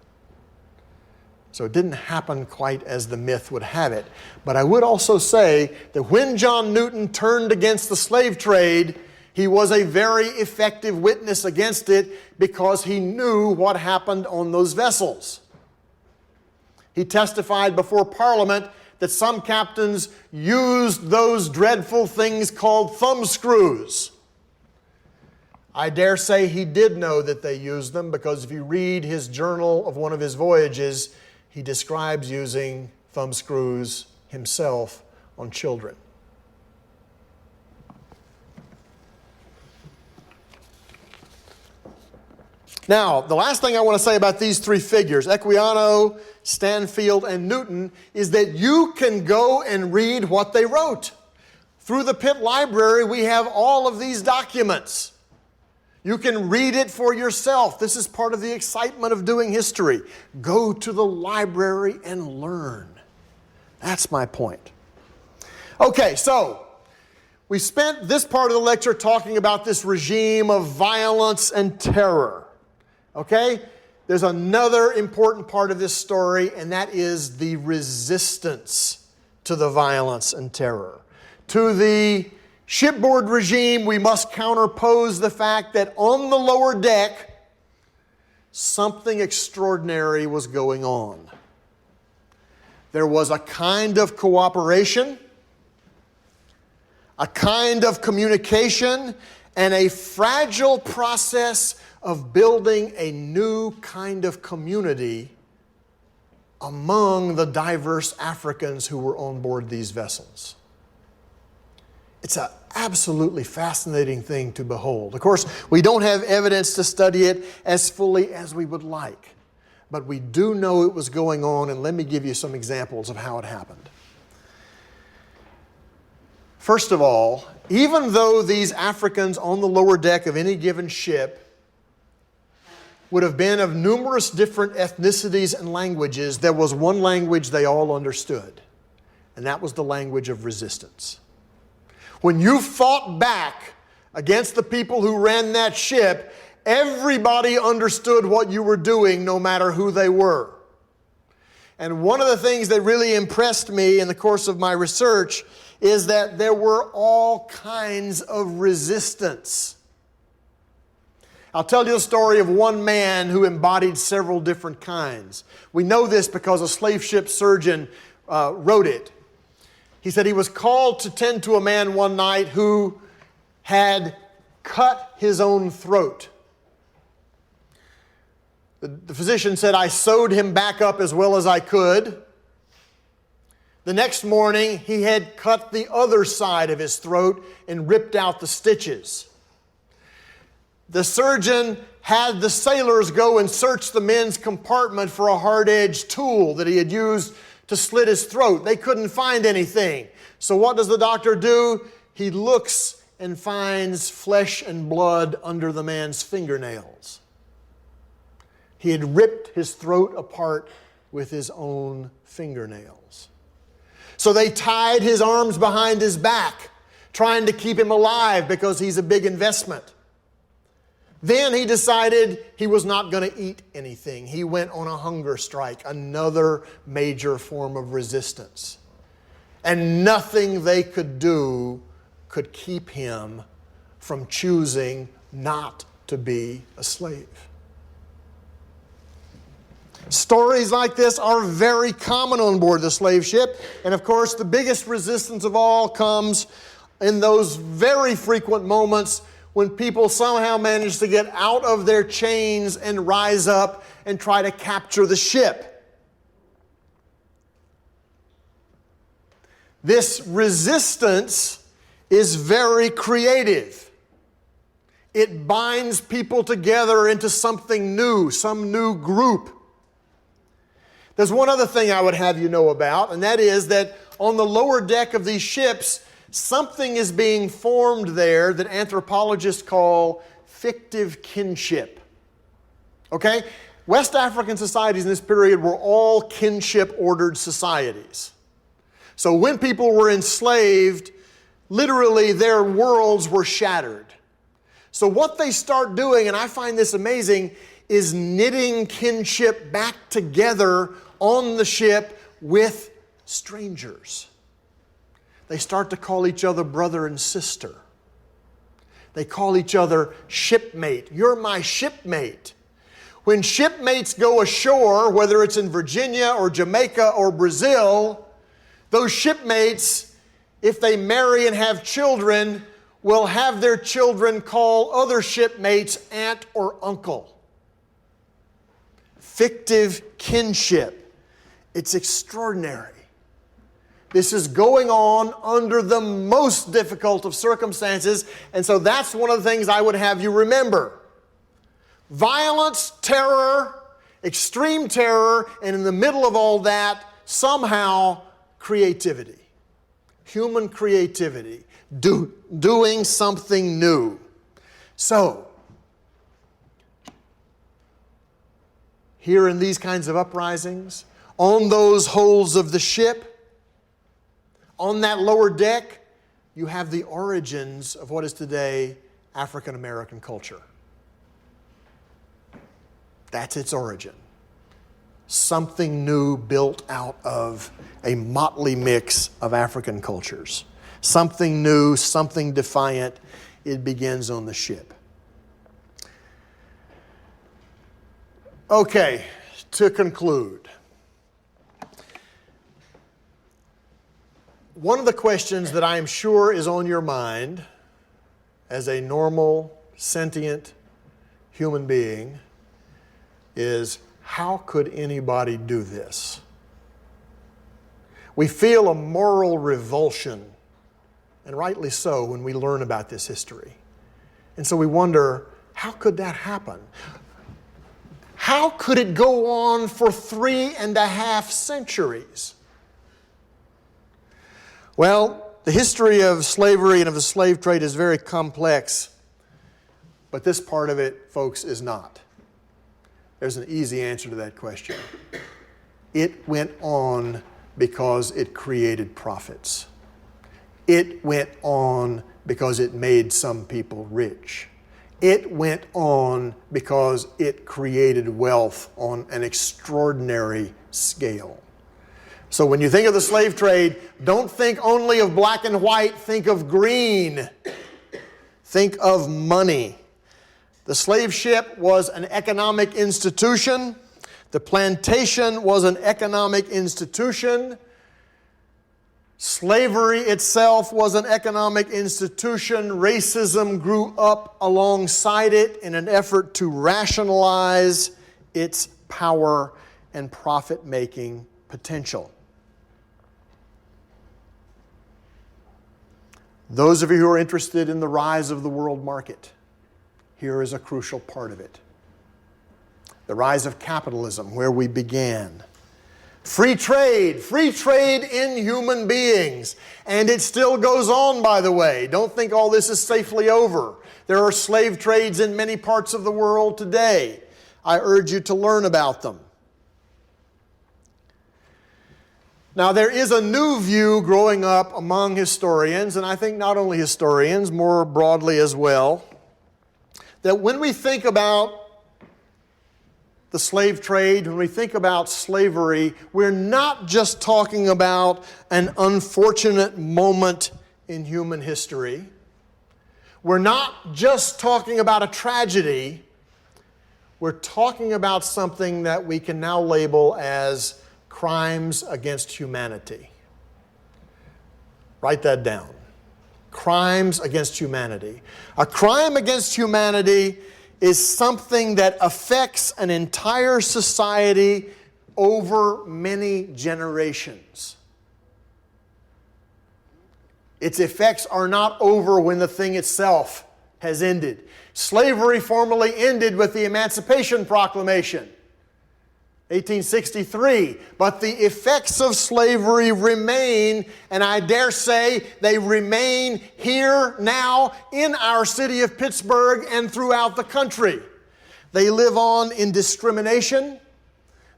So it didn't happen quite as the myth would have it. But I would also say that when John Newton turned against the slave trade, he was a very effective witness against it because he knew what happened on those vessels. He testified before Parliament that some captains used those dreadful things called thumb screws. I dare say he did know that they used them because if you read his journal of one of his voyages, he describes using thumb screws himself on children. Now, the last thing I want to say about these three figures, Equiano, Stanfield, and Newton, is that you can go and read what they wrote. Through the Pitt Library, we have all of these documents. You can read it for yourself. This is part of the excitement of doing history. Go to the library and learn. That's my point. Okay, so we spent this part of the lecture talking about this regime of violence and terror. Okay? There's another important part of this story, and that is the resistance to the violence and terror. To the shipboard regime, we must counterpose the fact that on the lower deck, something extraordinary was going on. There was a kind of cooperation, a kind of communication, and a fragile process of building a new kind of community among the diverse Africans who were on board these vessels. It's an absolutely fascinating thing to behold. Of course, we don't have evidence to study it as fully as we would like, but we do know it was going on, and let me give you some examples of how it happened. First of all, even though these Africans on the lower deck of any given ship would have been of numerous different ethnicities and languages, there was one language they all understood, and that was the language of resistance. When you fought back against the people who ran that ship, everybody understood what you were doing, no matter who they were. And one of the things that really impressed me in the course of my research is that there were all kinds of resistance. I'll tell you the story of one man who embodied several different kinds. We know this because a slave ship surgeon wrote it. He said he was called to tend to a man one night who had cut his own throat. The physician said, I sewed him back up as well as I could. The next morning, he had cut the other side of his throat and ripped out the stitches. The surgeon had the sailors go and search the men's compartment for a hard-edged tool that he had used to slit his throat. They couldn't find anything. So what does the doctor do? He looks and finds flesh and blood under the man's fingernails. He had ripped his throat apart with his own fingernails. So they tied his arms behind his back, trying to keep him alive because he's a big investment. Then he decided he was not going to eat anything. He went on a hunger strike, another major form of resistance. And nothing they could do could keep him from choosing not to be a slave. Stories like this are very common on board the slave ship. And of course, the biggest resistance of all comes in those very frequent moments when people somehow manage to get out of their chains and rise up and try to capture the ship. This resistance is very creative. It binds people together into something new, some new group. There's one other thing I would have you know about, and that is that on the lower deck of these ships, something is being formed there that anthropologists call fictive kinship. Okay? West African societies in this period were all kinship-ordered societies. So when people were enslaved, literally their worlds were shattered. So what they start doing, and I find this amazing, is knitting kinship back together on the ship with strangers. They start to call each other brother and sister. They call each other shipmate. You're my shipmate. When shipmates go ashore, whether it's in Virginia or Jamaica or Brazil, those shipmates, if they marry and have children, will have their children call other shipmates aunt or uncle. Fictive kinship. It's extraordinary. This is going on under the most difficult of circumstances, and so that's one of the things I would have you remember. Violence, terror, extreme terror, and in the middle of all that, somehow creativity. Human creativity. Doing something new. So, here in these kinds of uprisings, on those holes of the ship, on that lower deck, you have the origins of what is today African American culture. That's its origin. Something new built out of a motley mix of African cultures. Something new, something defiant. It begins on the ship. Okay, to conclude. One of the questions that I am sure is on your mind as a normal, sentient human being is, how could anybody do this? We feel a moral revulsion, and rightly so, when we learn about this history. And so we wonder, how could that happen? How could it go on for 3.5 centuries? Well, the history of slavery and of the slave trade is very complex, but this part of it, folks, is not. There's an easy answer to that question. It went on because it created profits. It went on because it made some people rich. It went on because it created wealth on an extraordinary scale. So when you think of the slave trade, don't think only of black and white, think of green. Think of money. The slave ship was an economic institution. The plantation was an economic institution. Slavery itself was an economic institution. Racism grew up alongside it in an effort to rationalize its power and profit-making potential. Those of you who are interested in the rise of the world market, here is a crucial part of it. The rise of capitalism, where we began. Free trade in human beings. And it still goes on, by the way. Don't think all this is safely over. There are slave trades in many parts of the world today. I urge you to learn about them. Now, there is a new view growing up among historians, and I think not only historians, more broadly as well, that when we think about the slave trade, when we think about slavery, we're not just talking about an unfortunate moment in human history. We're not just talking about a tragedy. We're talking about something that we can now label as crimes against humanity. Write that down. Crimes against humanity. A crime against humanity is something that affects an entire society over many generations. Its effects are not over when the thing itself has ended. Slavery formally ended with the Emancipation Proclamation, 1863. But the effects of slavery remain, and I dare say they remain here now in our city of Pittsburgh and throughout the country. They live on in discrimination.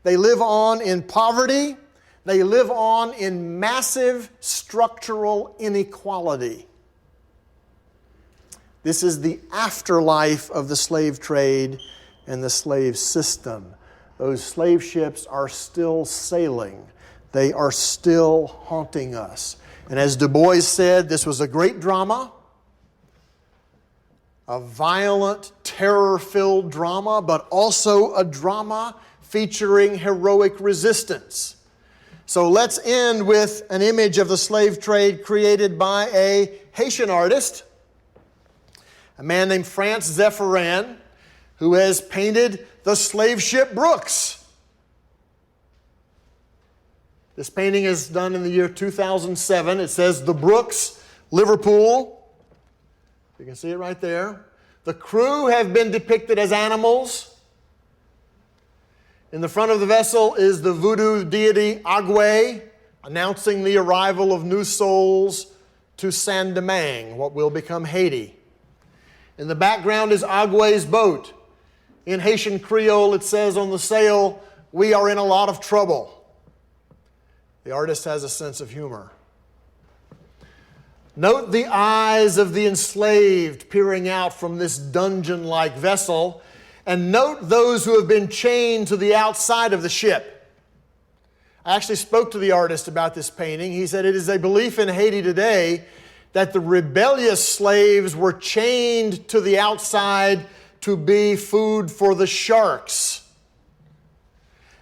They live on in poverty. They live on in massive structural inequality. This is the afterlife of the slave trade and the slave system. Those slave ships are still sailing. They are still haunting us. And as Du Bois said, this was a great drama, a violent, terror-filled drama, but also a drama featuring heroic resistance. So let's end with an image of the slave trade created by a Haitian artist, a man named France Zephyrin, who has painted the slave ship Brooks. This painting is done in the year 2007. It says the Brooks, Liverpool. You can see it right there. The crew have been depicted as animals. In the front of the vessel is the voodoo deity Agwe, announcing the arrival of new souls to Saint-Domingue, what will become Haiti. In the background is Agwe's boat. In Haitian Creole, it says on the sail, "We are in a lot of trouble." The artist has a sense of humor. Note the eyes of the enslaved peering out from this dungeon-like vessel, and note those who have been chained to the outside of the ship. I actually spoke to the artist about this painting. He said it is a belief in Haiti today that the rebellious slaves were chained to the outside to be food for the sharks.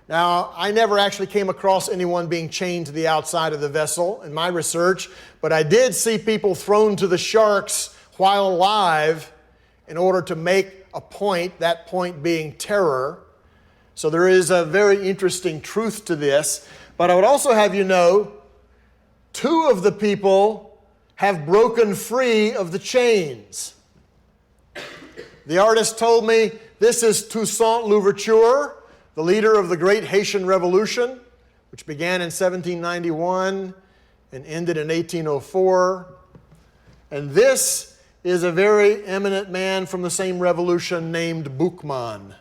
Now, I never actually came across anyone being chained to the outside of the vessel in my research, but I did see people thrown to the sharks while alive in order to make a point, that point being terror. So there is a very interesting truth to this. But I would also have you know, two of the people have broken free of the chains. The artist told me this is Toussaint Louverture, the leader of the Great Haitian Revolution, which began in 1791 and ended in 1804. And this is a very eminent man from the same revolution named Boukman,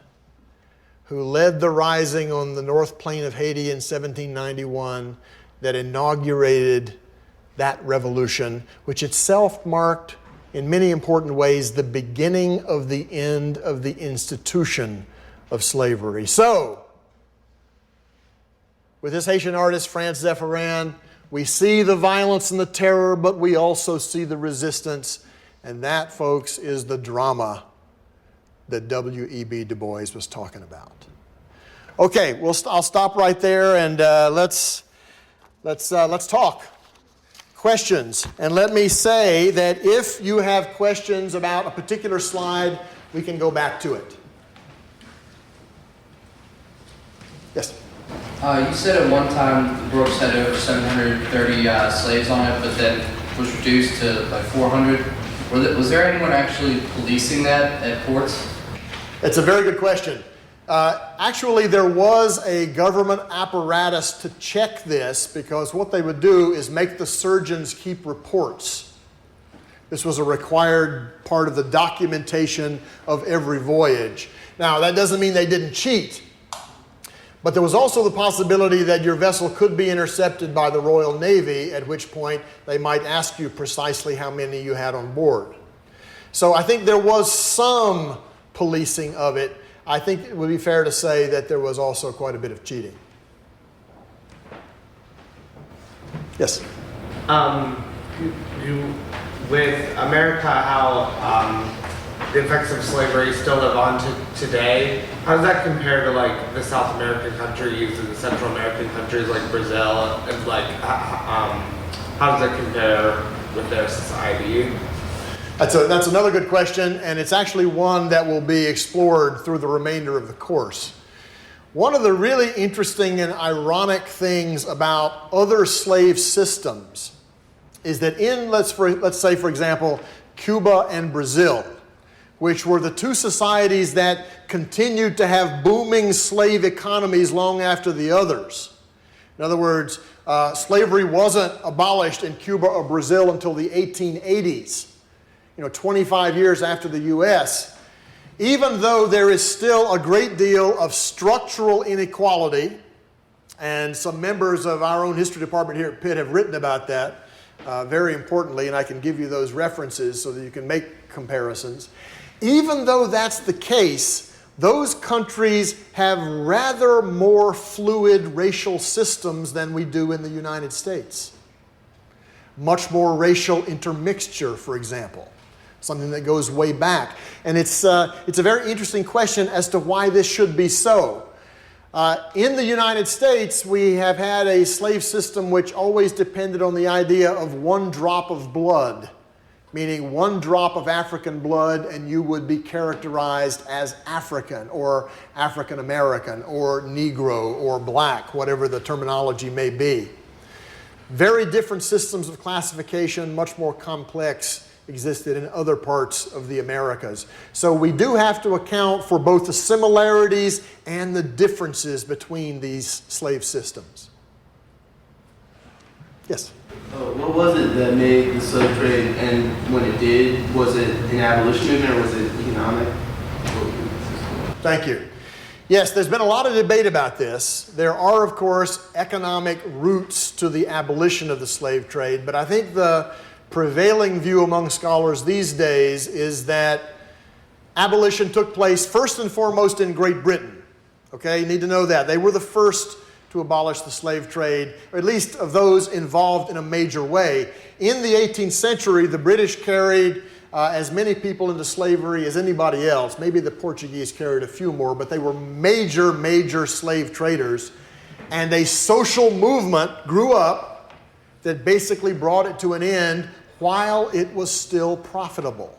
who led the rising on the North Plain of Haiti in 1791 that inaugurated that revolution, which itself marked in many important ways the beginning of the end of the institution of slavery. So, with this Haitian artist, France Zephyrin, we see the violence and the terror, but we also see the resistance. And that, folks, is the drama that W.E.B. Du Bois was talking about. Okay, I'll stop right there and let's talk. Questions. And let me say that if you have questions about a particular slide, we can go back to it. Yes? You said at one time Brooks had over 730 slaves on it, but then was reduced to like 400. Was there anyone actually policing that at ports? It's a very good question. Actually, there was a government apparatus to check this, because what they would do is make the surgeons keep reports. This was a required part of the documentation of every voyage. Now, that doesn't mean they didn't cheat, but there was also the possibility that your vessel could be intercepted by the Royal Navy, at which point they might ask you precisely how many you had on board. So I think there was some policing of it. I think it would be fair to say that there was also quite a bit of cheating. Yes? With America, how the effects of slavery still live on to today, how does that compare to like the South American countries and the Central American countries like Brazil, and like how does that compare with their society? That's another good question, and it's actually one that will be explored through the remainder of the course. One of the really interesting and ironic things about other slave systems is that in, let's say, for example, Cuba and Brazil, which were the two societies that continued to have booming slave economies long after the others. In other words, slavery wasn't abolished in Cuba or Brazil until the 1880s, 25 years after the U.S. Even though there is still a great deal of structural inequality, and some members of our own history department here at Pitt have written about that very importantly, and I can give you those references so that you can make comparisons. Even though that's the case, those countries have rather more fluid racial systems than we do in the United States. Much more racial intermixture, for example, something that goes way back. And it's a very interesting question as to why this should be so. In the United States, we have had a slave system which always depended on the idea of one drop of blood, meaning one drop of African blood and you would be characterized as African or African American or Negro or black, whatever the terminology may be. Very different systems of classification, much more complex, existed in other parts of the Americas. So we do have to account for both the similarities and the differences between these slave systems. Yes? What was it that made the slave trade, and when it did, was it an abolition movement or was it economic? Thank you. Yes, there's been a lot of debate about this. There are, of course, economic roots to the abolition of the slave trade, but I think the prevailing view among scholars these days is that abolition took place first and foremost in Great Britain. Okay, you need to know that. They were the first to abolish the slave trade, or at least of those involved in a major way. In the 18th century, the British carried as many people into slavery as anybody else. Maybe the Portuguese carried a few more, but they were major slave traders. And a social movement grew up that basically brought it to an end while it was still profitable.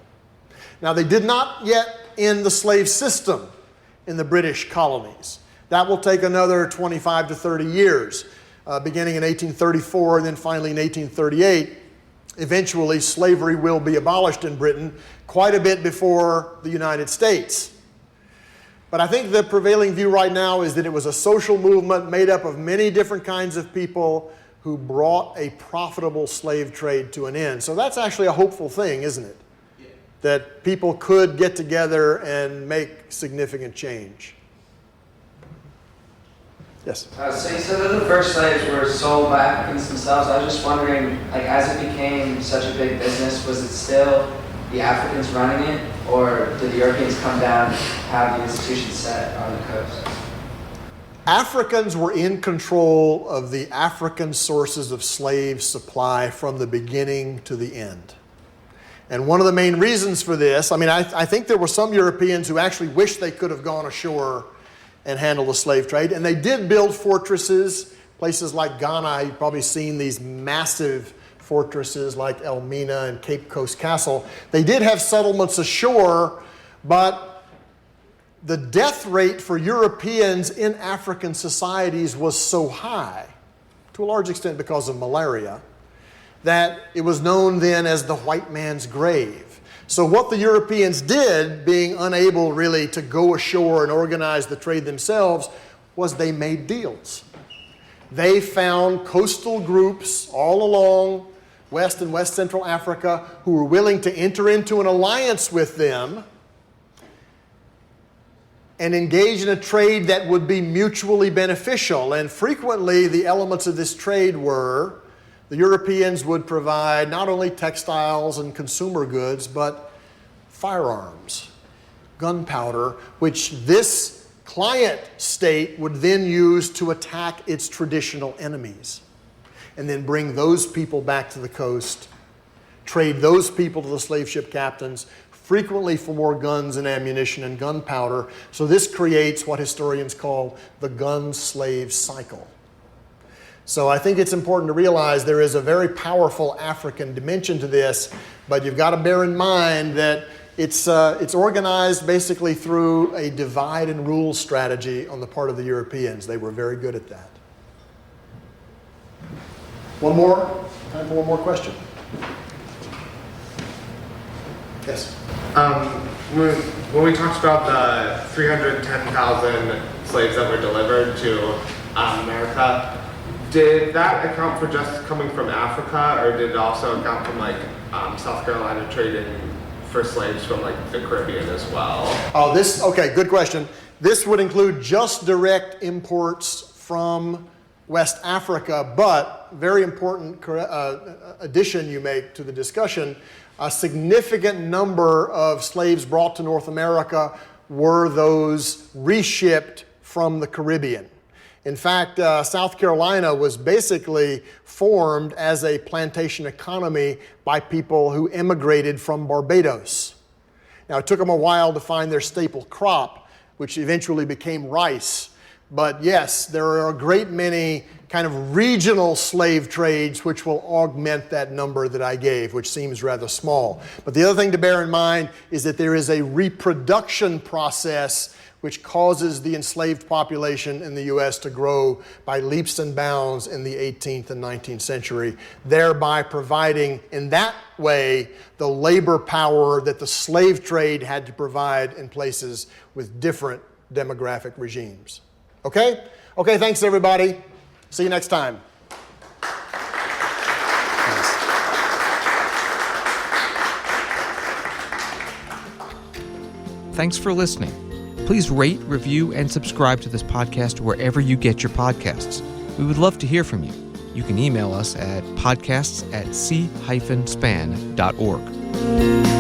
Now, they did not yet end the slave system in the British colonies. That will take another 25 to 30 years, beginning in 1834 and then finally in 1838. Eventually, slavery will be abolished in Britain quite a bit before the United States. But I think the prevailing view right now is that it was a social movement made up of many different kinds of people who brought a profitable slave trade to an end. So that's actually a hopeful thing, isn't it? Yeah. That people could get together and make significant change. Yes? So you said that the first slaves were sold by Africans themselves. I was just wondering, like, as it became such a big business, was it still the Africans running it, or did the Europeans come down and have the institution set on the coast? Africans were in control of the African sources of slave supply from the beginning to the end. And one of the main reasons for this, I think there were some Europeans who actually wished they could have gone ashore and handled the slave trade. And they did build fortresses, places like Ghana. You've probably seen these massive fortresses like Elmina and Cape Coast Castle. They did have settlements ashore, but the death rate for Europeans in African societies was so high, to a large extent because of malaria, that it was known then as the white man's grave. So what the Europeans did, being unable really to go ashore and organize the trade themselves, was they made deals. They found coastal groups all along West and West Central Africa who were willing to enter into an alliance with them and engage in a trade that would be mutually beneficial. And frequently the elements of this trade were the Europeans would provide not only textiles and consumer goods, but firearms. gunpowder, which this client state would then use to attack its traditional enemies, and then bring those people back to the coast, trade those people to the slave ship captains, frequently for more guns and ammunition and gunpowder. So this creates what historians call the gun-slave cycle. So I think it's important to realize there is a very powerful African dimension to this, but you've got to bear in mind that it's organized basically through a divide and rule strategy on the part of the Europeans. They were very good at that. One more? Time for one more question. Yes? When we talked about the 310,000 slaves that were delivered to America, did that account for just coming from Africa, or did it also account from like South Carolina trading for slaves from like the Caribbean as well? Oh, okay, good question. This would include just direct imports from West Africa, but very important addition you make to the discussion, a significant number of slaves brought to North America were those reshipped from the Caribbean. In fact, South Carolina was basically formed as a plantation economy by people who immigrated from Barbados. Now, it took them a while to find their staple crop, which eventually became rice. But yes, there are a great many kind of regional slave trades which will augment that number that I gave, which seems rather small. But the other thing to bear in mind is that there is a reproduction process which causes the enslaved population in the U.S. to grow by leaps and bounds in the 18th and 19th century, thereby providing, in that way, the labor power that the slave trade had to provide in places with different demographic regimes. Okay? Okay, thanks everybody. See you next time. Thanks for listening. Please rate, review, and subscribe to this podcast wherever you get your podcasts. We would love to hear from you. You can email us at podcasts@c-span.org.